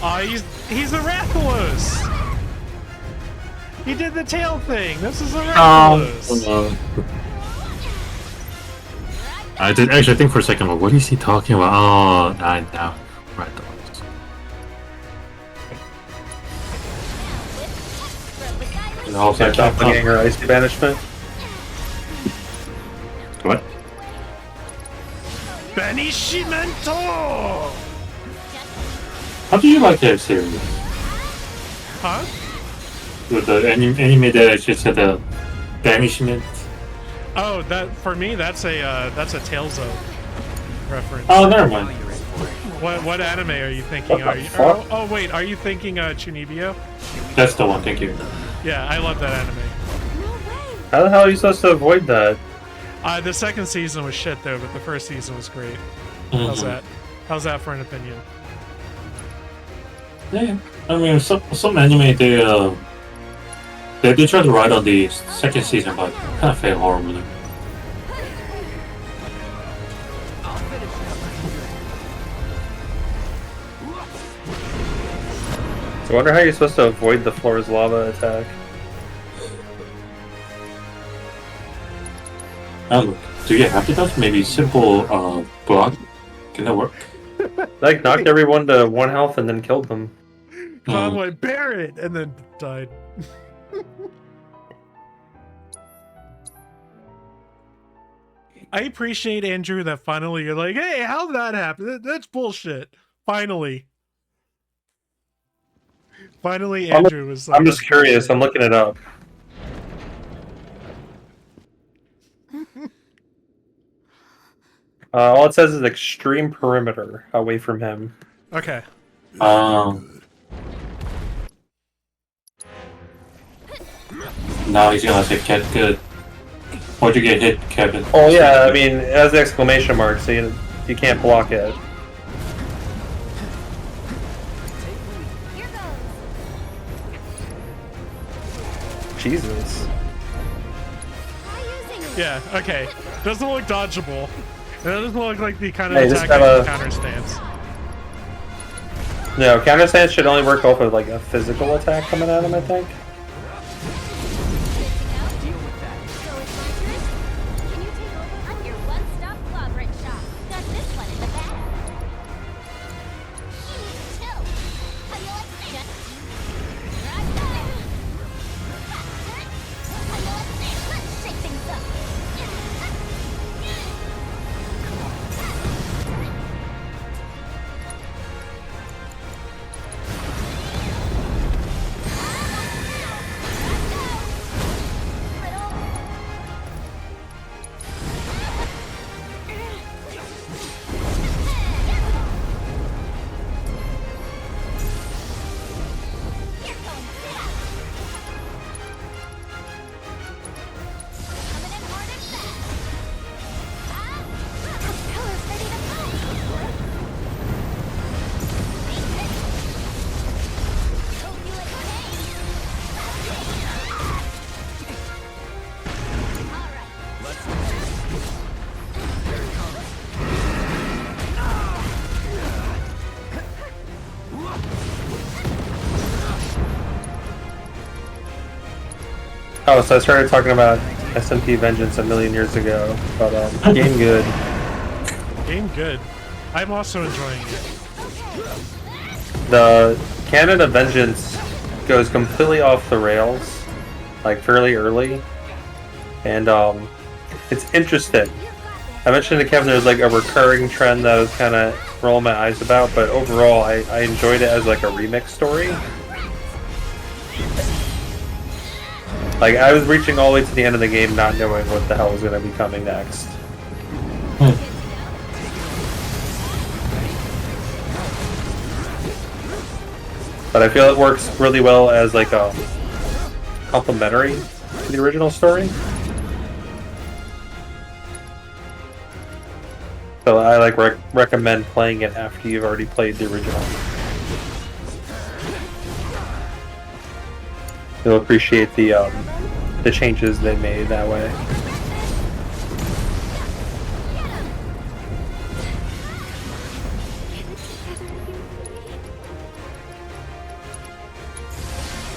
Oh, he's a Rathalos! He did the tail thing! This is a Rathalos! I did actually think for a second, well, what is he talking about? Oh, I know. Right. And also, Doppelganger icy banishment. What? Banishimento! How do you like that series? Huh? With the anime that actually said the banishment? Oh, that for me, that's a Tales of reference. Oh, never mind. What anime are you thinking? What Are the you? fuck? Oh wait, are you thinking Chunibyo? That's the one, thank you. Yeah, I love that anime. How the hell are you supposed to avoid that? The second season was shit though, but the first season was great. How's that? How's that for an opinion? Yeah, I mean, some anime they try to write on the second season, but kind of fail horribly. I wonder how you're supposed to avoid the floor is lava attack. Do you have to touch maybe simple block? Can that work? Like knocked everyone to 1 health and then killed them. Conway, bear it, and then died. I appreciate, Andrew, that finally you're like, hey, how'd that happen? That's bullshit. Finally. Finally, Andrew was like... I'm just curious. I'm looking it up. All it says is extreme perimeter away from him. Okay. Now he's gonna say, "Get good." Why'd you get hit, Kevin? Oh yeah, I mean, it has the exclamation mark, so you can't block it. Jesus. Yeah, okay. Doesn't look dodgeable. It doesn't look like the kind of Hey, attack just that counter stance. No, counter stance should only work off of like a physical attack coming at him, I think. Oh, so I started talking about SMP Vengeance a million years ago, but game good. Game good. I'm also enjoying it. The Canada Vengeance goes completely off the rails, like fairly early, and it's interesting. I mentioned to Kevin there's like a recurring trend that I was kind of rolling my eyes about, but overall I enjoyed it as like a remix story. Like I was reaching all the way to the end of the game not knowing what the hell was going to be coming next. But I feel it works really well as like a complementary to the original story. So I like recommend playing it after you've already played the original. You'll appreciate the changes they made that way.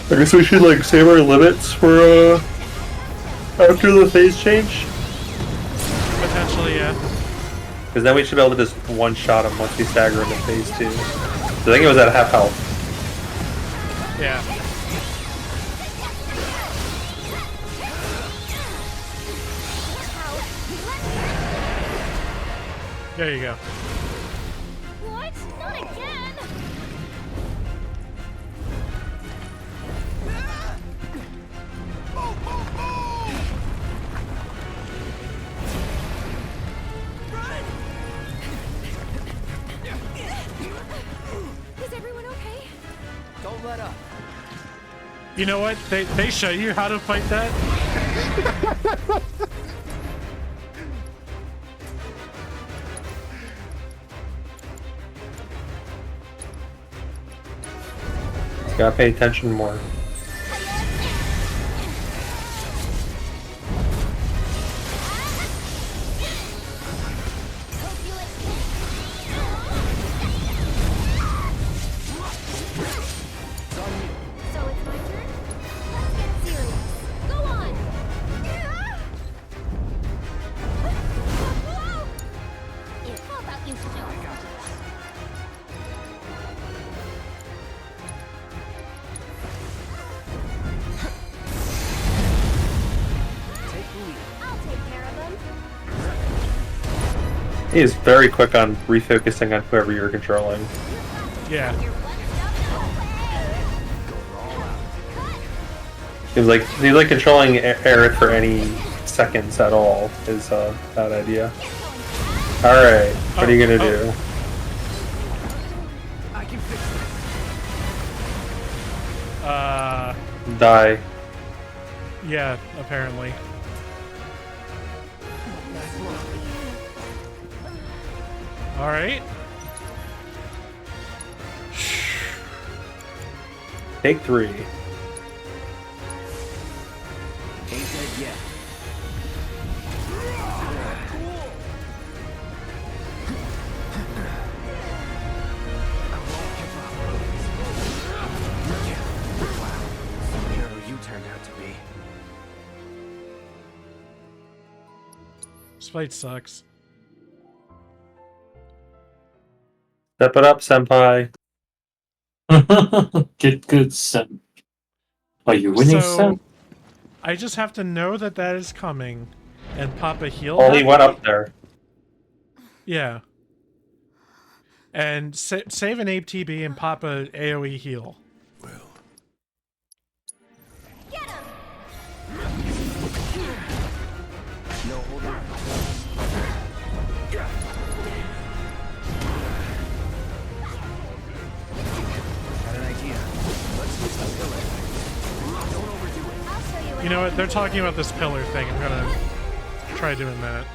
I guess we should like save our limits for after the phase change. Potentially, yeah. Because then we should be able to just one-shot him once we stagger him in phase 2. So I think it was at half health. Yeah. There you go. What? Not again! Is everyone okay? Don't let up. You know what? They show you how to fight that. Gotta pay attention more. So it's my turn? Let's get serious. Go on! How about you still? I'll take care of them. He is very quick on refocusing on whoever you're controlling. Yeah. He's like controlling Aerith for any seconds at all is a bad idea. Alright, what are you gonna do? I can fix this. Die. Yeah, apparently. All right. Take 3. Ain't dead yet. Hero you turned out to be. This fight sucks. Step it up, senpai. Get good, son. Are you winning, son? I just have to know that that is coming, and pop a heal. Only went up there. Yeah. And save an ATB and pop a AoE heal. Get him! No holding. Got an idea. Let's use the pillar. Don't overdo it. I'll show you what You know what? They're talking about this pillar thing. I'm gonna try doing that.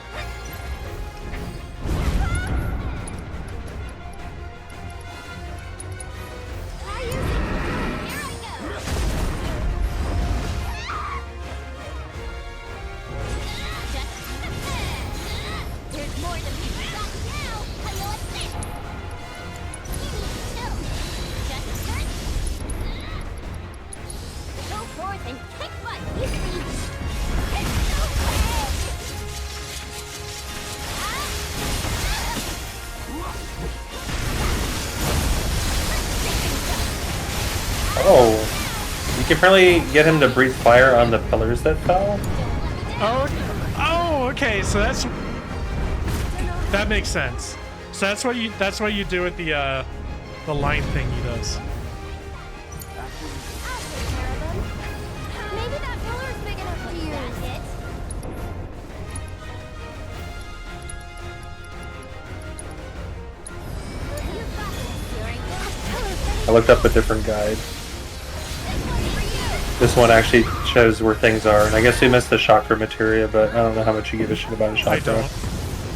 There's more than we got now. Go forth and kick butt. You see? can apparently get him to breathe fire on the pillars that fell. Oh, okay. So that makes sense. So that's what you do with the line thing he does. Maybe that pillar's big enough to use. I looked up a different guide. This one actually shows where things are, and I guess we missed the chakra materia, but I don't know how much you give a shit about a chakra.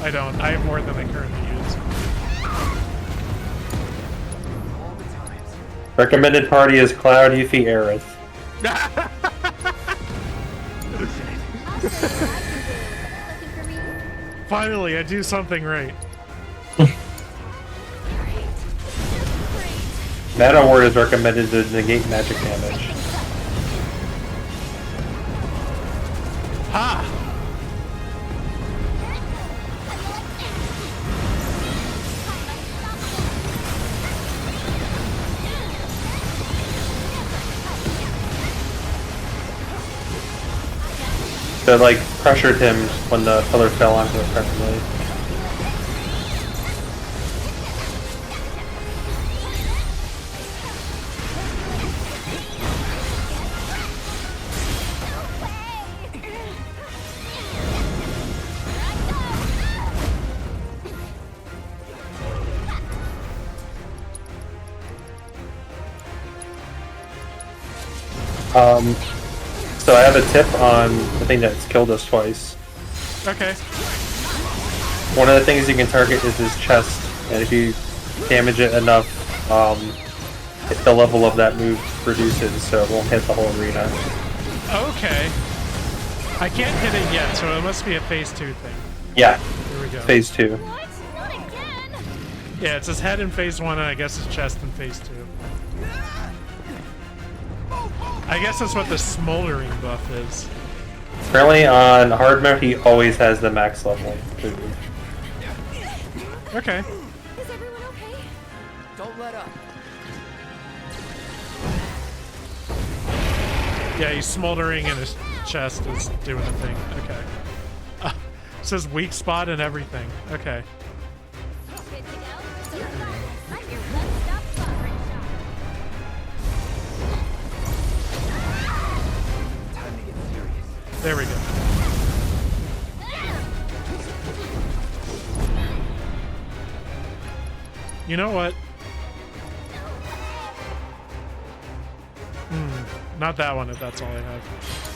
I don't. I have more than I currently use. Recommended party is Cloud, Yuffie, Aerith. Finally, I do something right. Mana Ward is recommended to negate magic damage. Ha! That like pressured him when the pillar fell onto it perfectly. So I have a tip on the thing that's killed us twice. Okay. One of the things you can target is his chest, and if you damage it enough, the level of that move reduces, so it won't hit the whole arena. Okay. I can't hit it yet, so it must be a phase 2 thing. Yeah. Here we go. Phase 2. Yeah, it's his head in phase 1, and I guess his chest in phase 2. I guess that's what the smoldering buff is. Apparently on hard mode, he always has the max level move. Okay. Is everyone okay? Don't let up. Yeah, he's smoldering and his chest is doing the thing. Okay. It says weak spot and everything. Okay. Good to go. I'm your one-stop sovereign shop. Time to get serious. There we go. You know what? Not that one if that's all I have.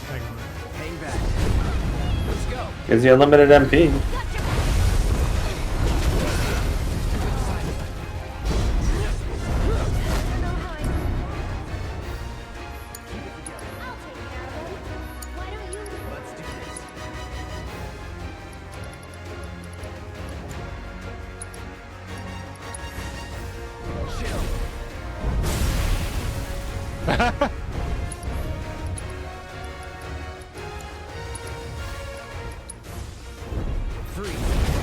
Hang on. Hang back. Let's go. Gives you unlimited MP. Let's do this.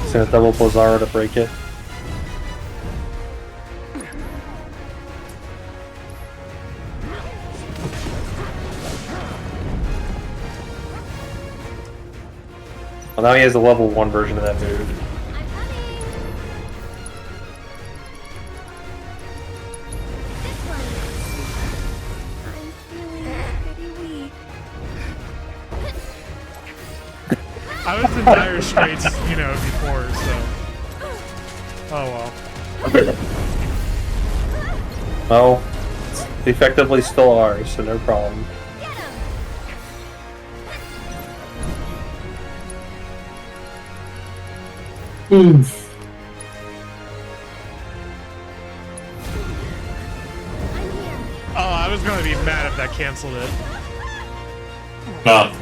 He's gonna double Blizzaro to break it. Well, now he has a level 1 version of that move. I was in dire straits, you know, before, so. Oh well. Well, they effectively still are, so no problem. Oh, I was gonna be mad if that canceled it. No.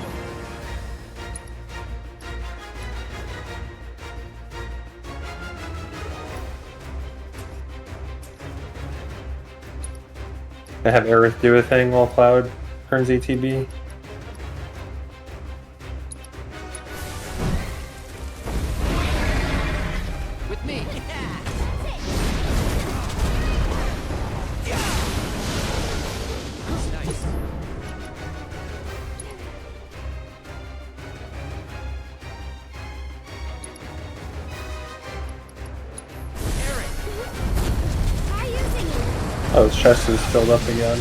I have Aerith do a thing while Cloud turns ETB. With me. Nice. Oh, his chest is filled up again.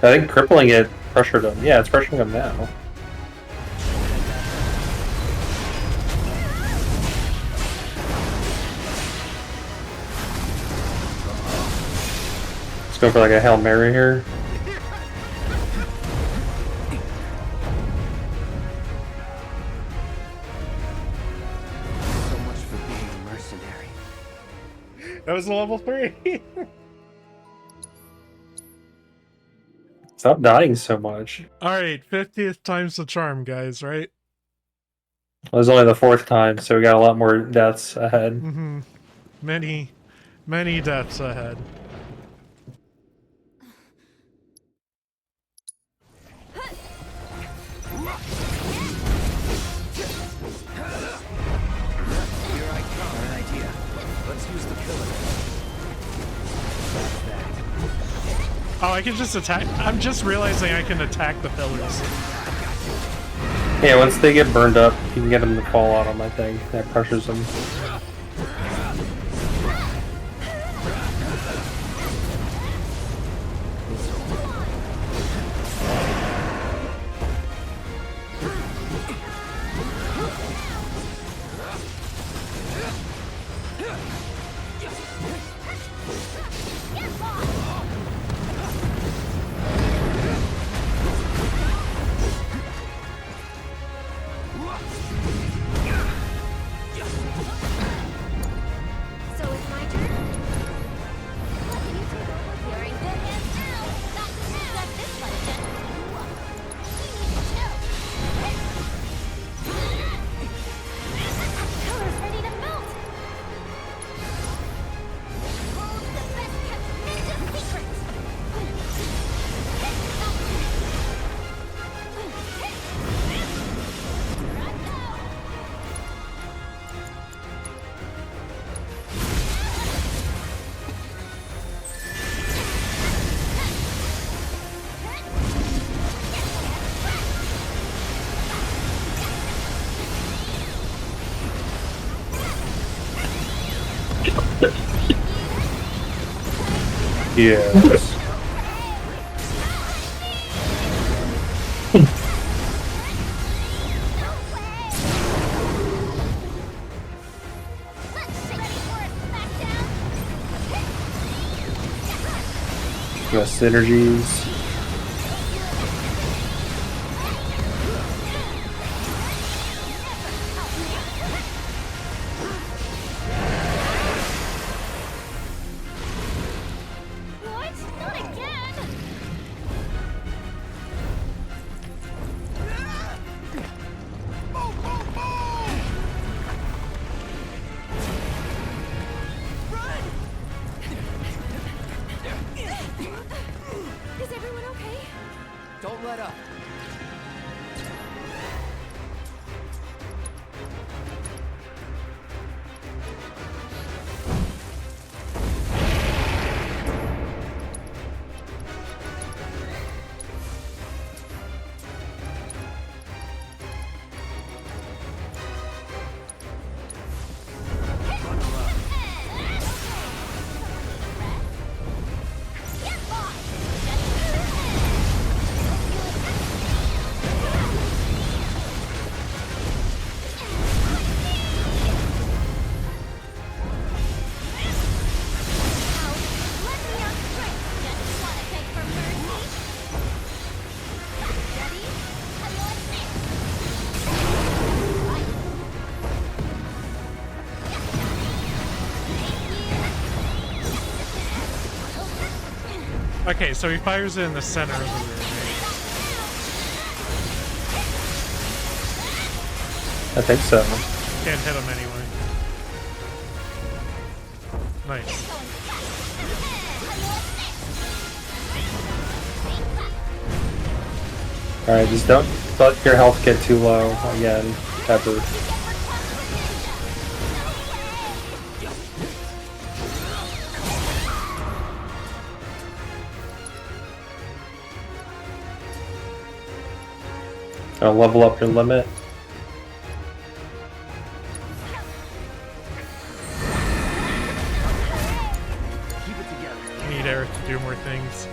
I think crippling it pressured him. Yeah, it's pressuring him now. Let's go for like a Hail Mary here. So much for being a mercenary. That was level 3. Stop dying so much. Alright, 50th time's the charm, guys, right? Well, it was only the 4th time, so we got a lot more deaths ahead. Mm-hmm. Many deaths ahead. Here I come. Got an idea. Let's use the pillar. That's that. Oh, I can just attack. I'm just realizing I can attack the pillars. Yeah, once they get burned up, you can get them to fall on them, I think. That pressures them. So it's my turn? What can you take over? You're in good hands now. Not now. Set this legend. Color's ready to melt. Hold the best kept ninja secret. Here I go. Yes. Got synergies. What? Not again! Is everyone okay? Don't let up. Okay, so he fires it in the center of the room. I think so. Can't hit him anyway. Nice. Alright, just don't let your health get too low again, ever. Gotta level up your limit. need Eric to do more things.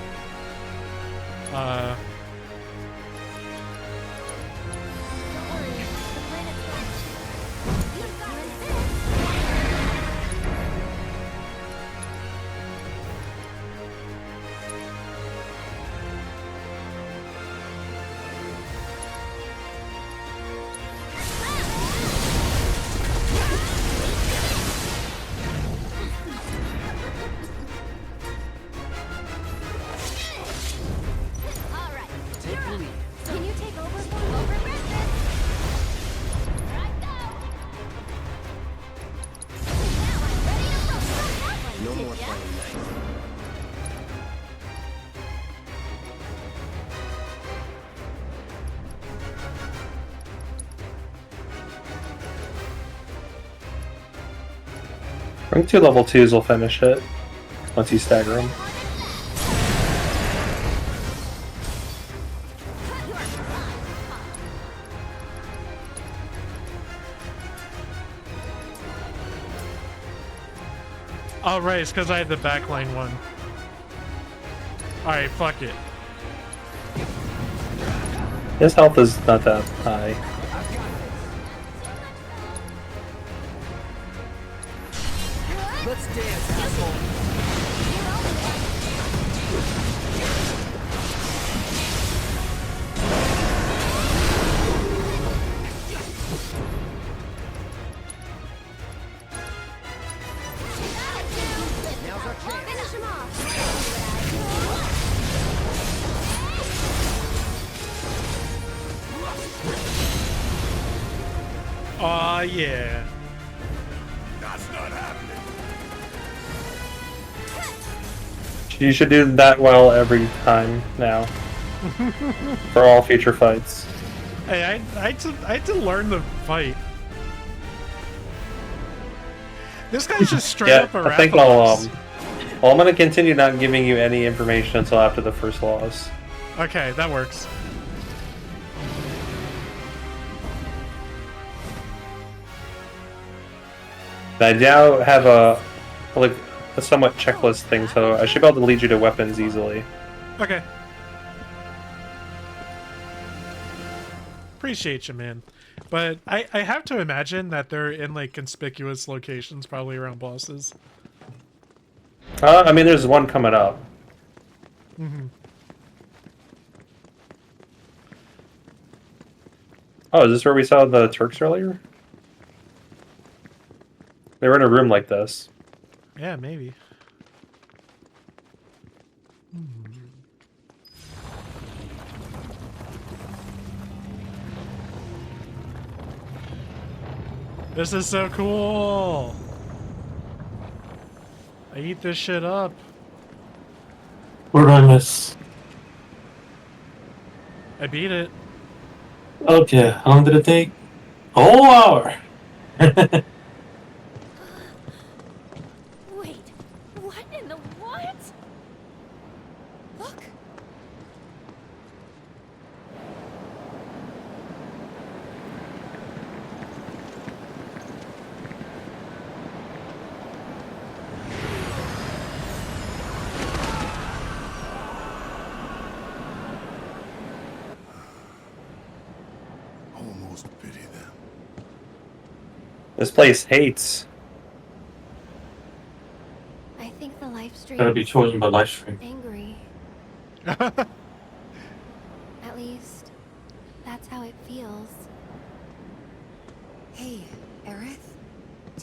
I think 2 level 2s will finish it once you stagger them. Oh, right, it's because I had the backline one. Alright, fuck it. His health is not that high. Let's dance, asshole. Now's our chance. Finish him off. Aw, yeah. That's not happening. You should do that well every time now. For all future fights. Hey, I had to learn the fight. This guy's just straight up a I think I'll, Rathalos. well, I'm gonna continue not giving you any information until after the first laws. Okay, that works. I now have a somewhat checklist thing, so I should be able to lead you to weapons easily. Okay. Appreciate you, man. But I have to imagine that they're in, like, conspicuous locations, probably around bosses. I mean, there's one coming up. Mm-hmm. Oh, is this where we saw the Turks earlier? They were in a room like this. Yeah, maybe. This is so cool! I eat this shit up. What did I miss? I beat it. Okay, how long did it take? A whole hour! Wait, what in the what? Look. Almost pity them. This place hates. I think the live stream Gotta be chosen by live stream. angry. At least, that's how it feels. Hey, Aerith?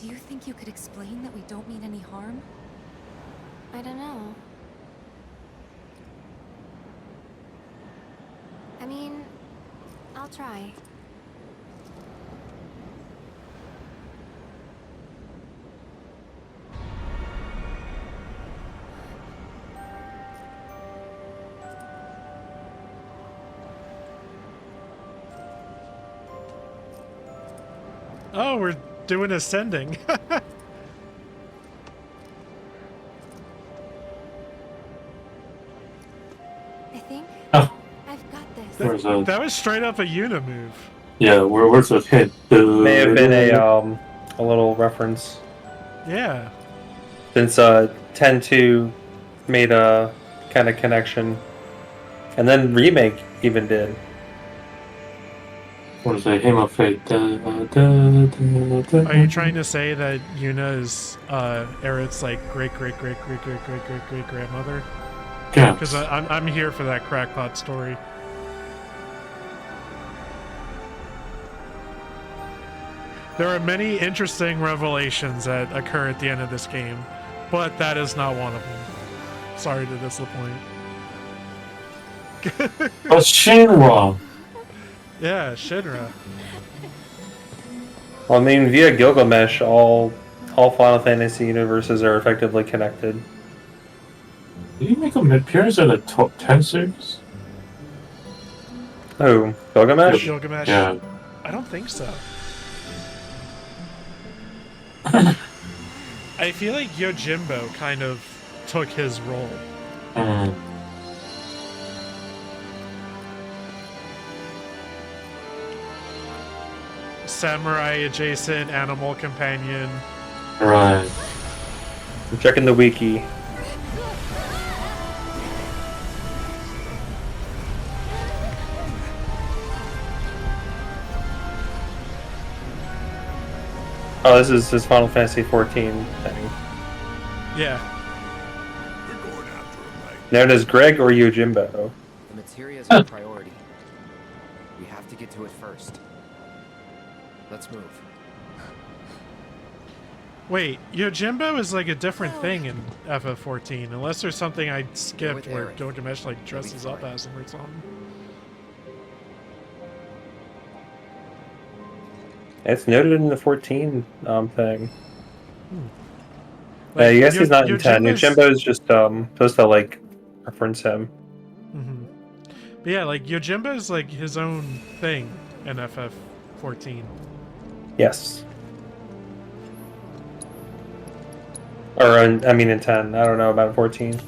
Do you think you could explain that we don't mean any harm? I don't know. I mean, I'll try. Oh, we're doing ascending. I think Oh. I've got this. Where's a... That was straight up a Una move. Yeah, where's the hit? May have been a little reference. Yeah. Since 10-2 made a kind of connection, and then Remake even did. What is it? Hymn of Fate. Are you trying to say that Yuna is Aerith's like great grandmother? Yeah. Because I'm here for that crackpot story. There are many interesting revelations that occur at the end of this game, but that is not one of them. Sorry to disappoint. Oh, Shinra! Yeah, Shinra. Well, I mean, via Gilgamesh, all Final Fantasy universes are effectively connected. Did he make an appearance in the top 10 series? Oh, Gilgamesh? Gilgamesh? Yeah. I don't think so. I feel like Yojimbo kind of took his role. Samurai adjacent, animal companion. Right. I'm checking the wiki. Oh, this is his Final Fantasy 14 thing. Yeah. Known as Greg or Yojimbo. The materia is our priority. We have to get to it first. Let's move. Wait, Yojimbo is like a different thing in FF14, unless there's something I skipped where Eric. Gilgamesh like dresses up as him or something. It's noted in the 14 thing. Like, I guess he's not in 10. Yojimbo's- Yojimbo is just supposed to like reference him. Mhm. But yeah, like Yojimbo is like his own thing in FF14. Yes. Or in 10. I don't know about 14.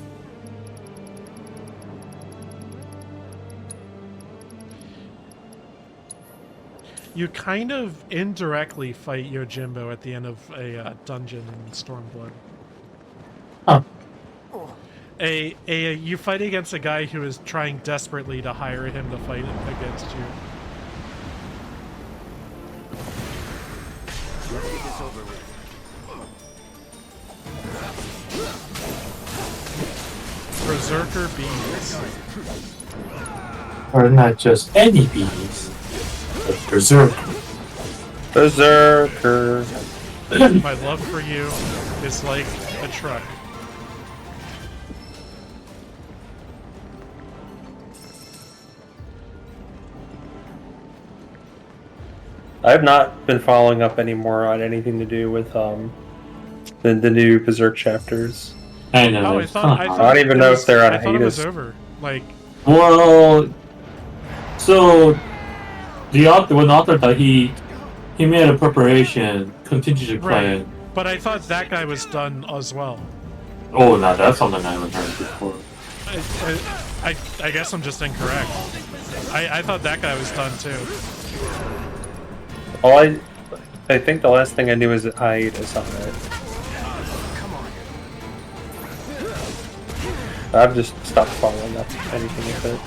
You kind of indirectly fight Yojimbo at the end of a dungeon in Stormblood. Huh. You fight against a guy who is trying desperately to hire him to fight against you. Let's get this over with. Berserker bees. Or not just any bees, but Berserker. Berserker. My love for you is like a truck. I have not been following up anymore on anything to do with the new Berserk chapters. I know. Oh, I thought I don't even know if they're on I thought it was hiatus. over. Like, Well, so the author that he made a preparation, contingency plan. right. But I thought that guy was done as well. Oh, no, that's something I haven't heard before. I guess I'm just incorrect. I thought that guy was done too. All I think the last thing I knew was hiatus on it. I've just stopped following up anything with it.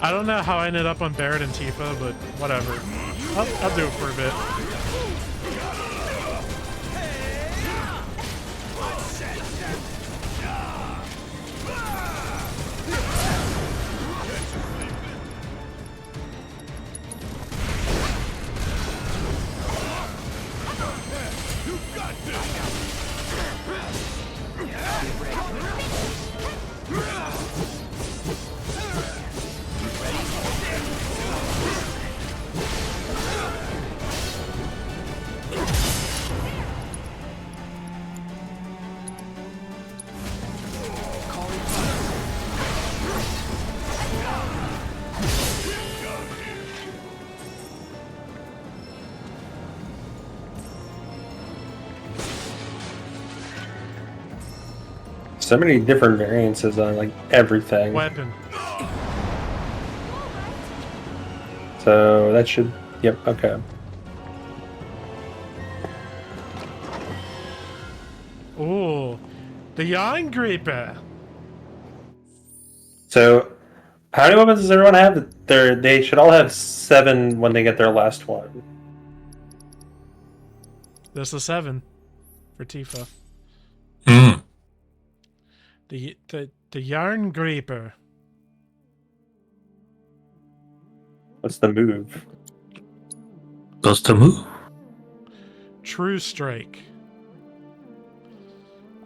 I don't know how I ended up on Barrett and Tifa, but whatever. I'll do it for a bit. So many different variances on like everything. Weapon. So that should. Yep. Okay. Ooh, the Yarn Creeper. So, how many weapons does everyone have? They should all have 7 when they get their last one. This is 7 for Tifa. Hmm. The Yarn Creeper. What's the move? Does the move? True Strike.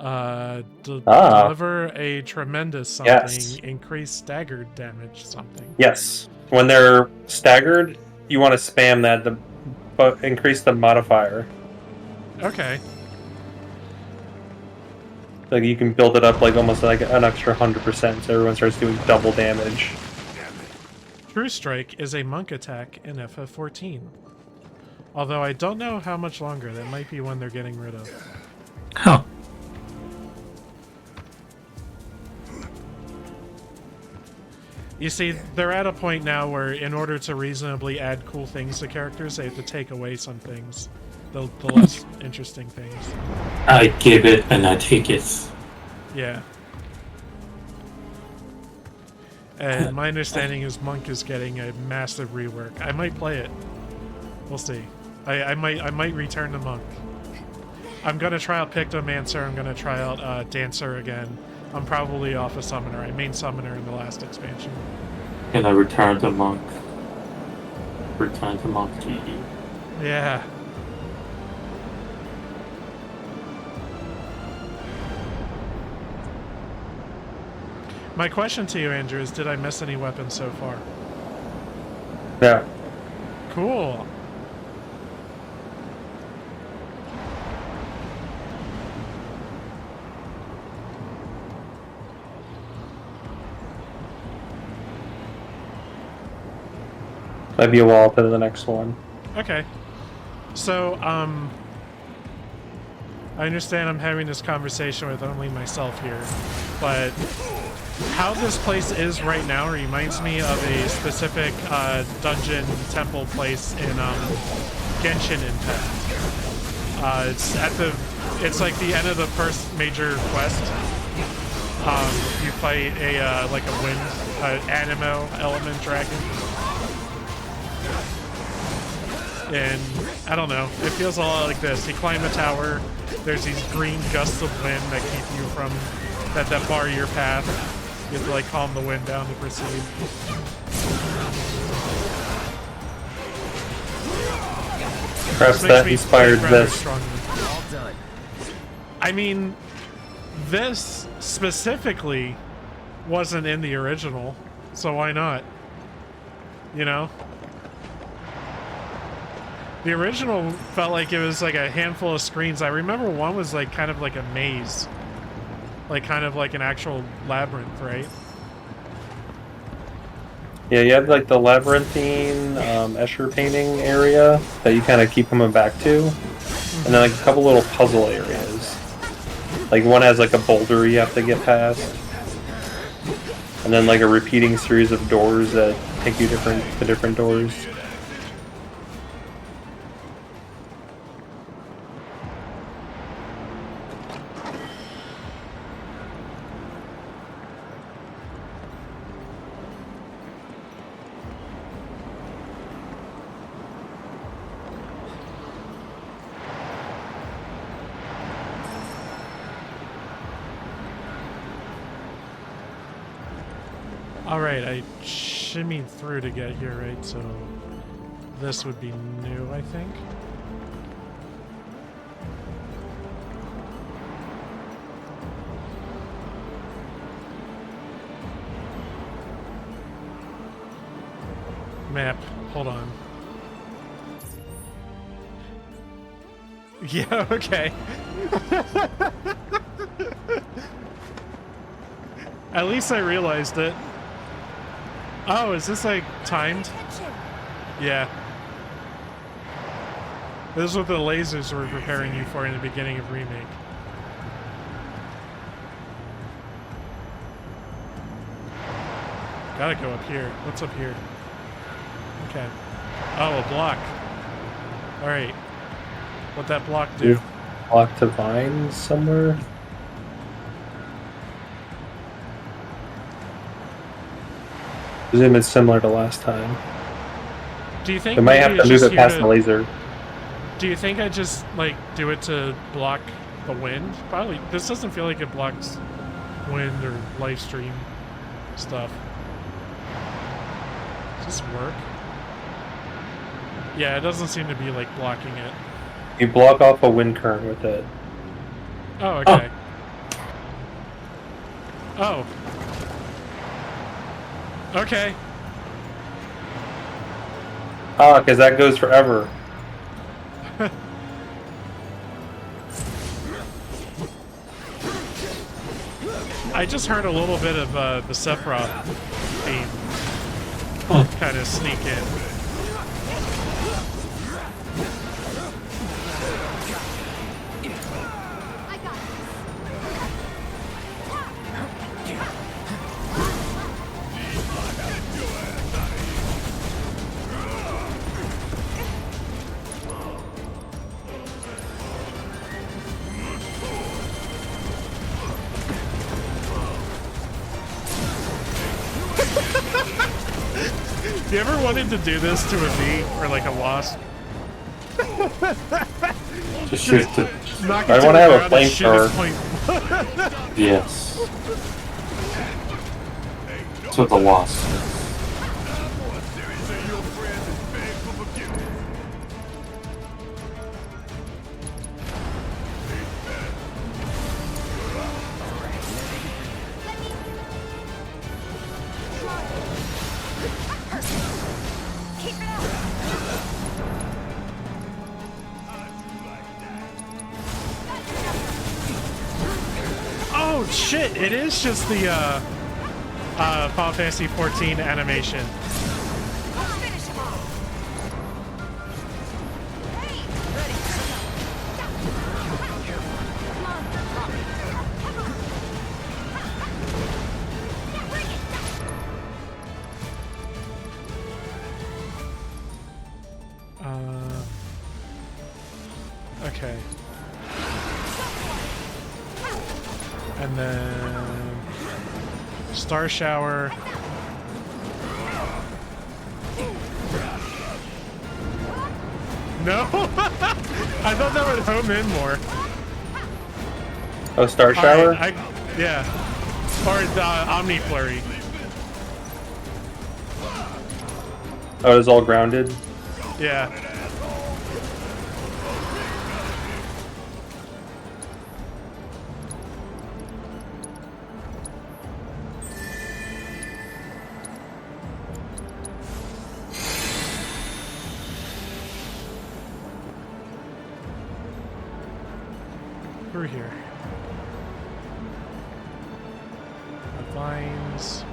Deliver a tremendous something. Yes. Increase staggered damage something. Yes. When they're staggered, you want to spam that but increase the modifier. Okay. Like you can build it up like almost like an extra 100%, so everyone starts doing double damage. True Strike is a monk attack in FF14. Although I don't know how much longer. That might be one they're getting rid of. Huh. You see, they're at a point now where in order to reasonably add cool things to characters, they have to take away some things. The less interesting things. I give it and I take it. Yeah. And my understanding is Monk is getting a massive rework. I might play it. We'll see. I might return to Monk. I'm gonna try out Pictomancer. I'm gonna try out Dancer again. I'm probably off a Summoner. I main Summoner in the last expansion. And I return to Monk. Return to Monk GD. Yeah. My question to you, Andrew, is did I miss any weapons so far? Yeah. Cool. Might be a while to the next one. Okay. So, I understand I'm having this conversation with only myself here, but how this place is right now reminds me of a specific dungeon temple place in Genshin Impact. It's like the end of the first major quest. You fight a like a wind anemo element dragon. And I don't know, it feels a lot like this. You climb a tower, there's these green gusts of wind that keep you from, that bar your path. You have to like calm the wind down to proceed. Perhaps that inspired this. All done. I mean, this specifically wasn't in the original, so why not? You know? The original felt like it was like a handful of screens. I remember one was like kind of like a maze. Like kind of like an actual labyrinth, right? Yeah, you have like the labyrinthine Escher painting area that you kind of keep coming back to. And then like a couple little puzzle areas. Like one has like a boulder you have to get past. And then like a repeating series of doors that take you to different doors. Alright, I shimmied through to get here, right? So this would be new, I think. Map, hold on. Yeah, okay. At least I realized it. Oh, is this like timed? Yeah. This is what the lasers were preparing you for in the beginning of Remake. Gotta go up here. What's up here? Okay. Oh, a block. Alright. What'd that block do? Block to vines somewhere. Presume it's similar to last time. Do you think We might maybe have to it's move just it here past to- the laser. Do you think I just, like, do it to block the wind? Probably. This doesn't feel like it blocks wind or live stream stuff. Does this work? Yeah, it doesn't seem to be, like, blocking it. You block off a wind current with it. Oh, okay. Oh. Okay. Ah, because that goes forever. I just heard a little bit of the Sephiroth theme kind of sneak in. You ever wanted to do this to a bee or like a wasp? Just shoot the. Knock I it to want the to have a ground and shoot its flamethrower. point. Yes. That's what the wasp is. Oh shit! It is just the Final Fantasy 14 animation. Okay. And then Star Shower. No, I thought that would home in more. Oh, Star Shower? Yeah. Or Omni Flurry. Oh, it's all grounded? Yeah. Through here. The vines.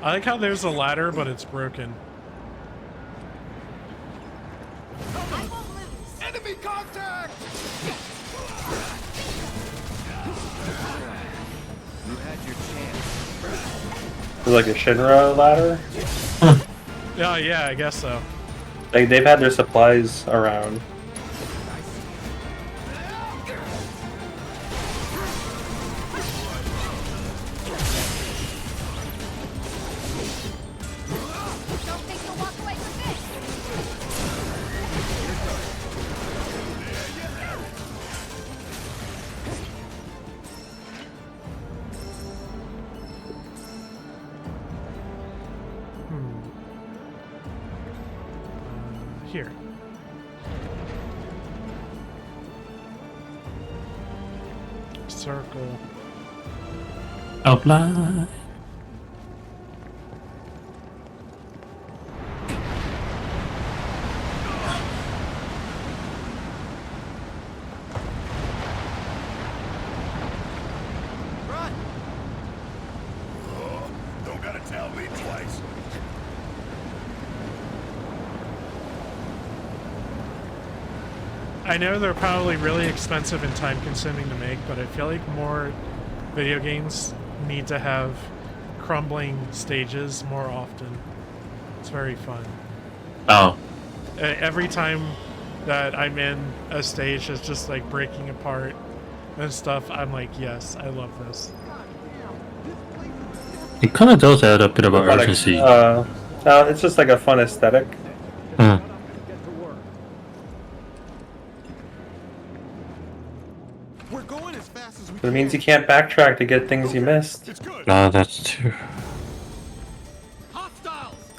I like how there's a ladder, but it's broken. Enemy contact! You had your chance. It's like a Shinra ladder? Oh, yeah, I guess so. They've had their supplies around. Here. Circle. Outline. Don't gotta tell me twice. I know they're probably really expensive and time consuming to make, but I feel like more video games need to have crumbling stages more often. It's very fun. Oh. Every time that I'm in a stage that's just like breaking apart and stuff, I'm like, yes, I love this. It kind of does add a bit of an urgency. It's just like a fun aesthetic. We're going as fast as we It means you can't backtrack to get things you missed. No, that's true.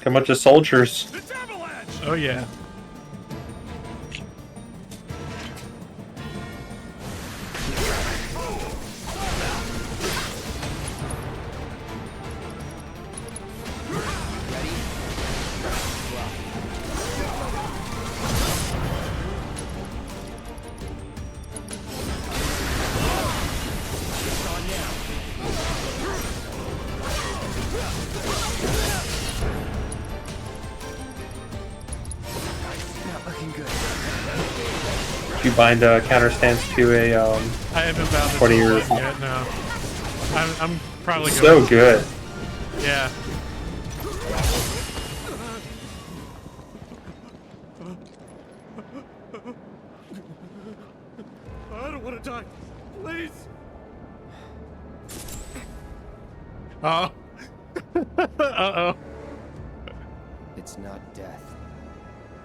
A bunch of soldiers. Oh yeah. You bind a counter stance to a I haven't bound it 20 to years. one yet, no. I'm probably so good. Yeah. I don't want to die. Please. Oh. Uh-oh. It's not death.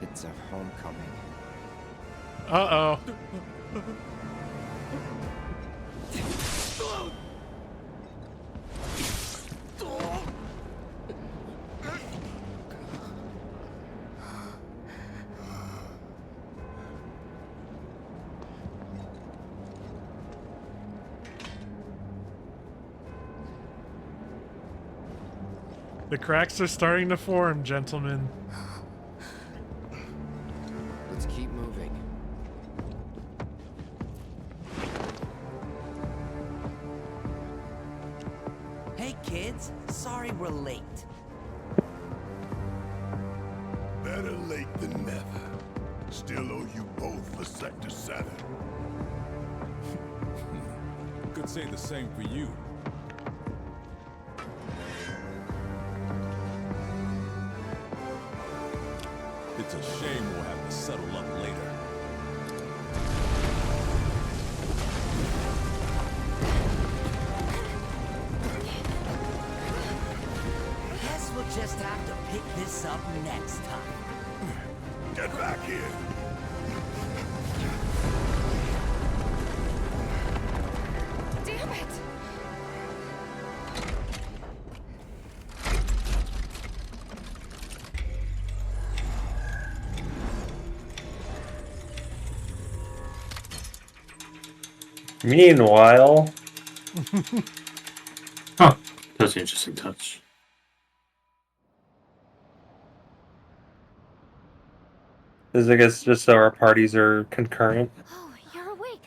It's a homecoming. Uh-oh. The cracks are starting to form, gentlemen. Let's keep moving. Hey kids, sorry we're late. Better late than never. Still owe you both for Sector 7. Could say the same for you. It's a shame we'll have to settle up later. Guess we'll just have to pick this up next time. Get back here. Damn it! Meanwhile, Huh. That's an interesting touch. this is, I guess, just so our parties are concurrent. Oh, you're awake.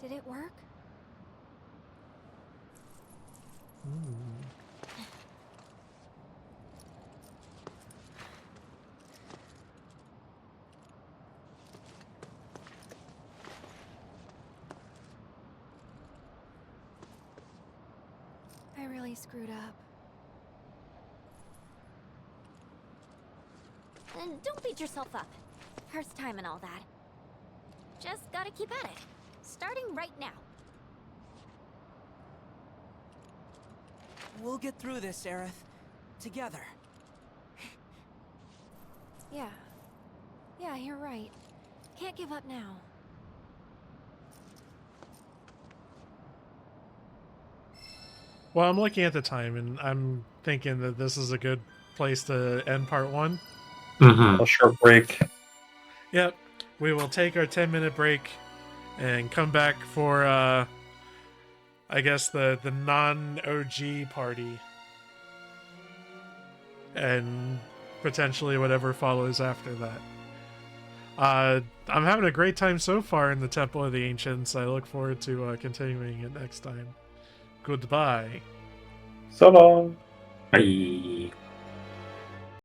Did it work? I really screwed up. And don't beat yourself up. First time and all that. Just gotta keep at it. Starting right now. We'll get through this, Aerith. Together. Yeah. Yeah, you're right. Can't give up now. Well, I'm looking at the time, and I'm thinking that this is a good place to end part 1. A short break. Yep. We will take our 10-minute break and come back for, I guess, the non-OG party. And potentially whatever follows after that. I'm having a great time so far in the Temple of the Ancients. I look forward to continuing it next time. Goodbye. So long. Bye.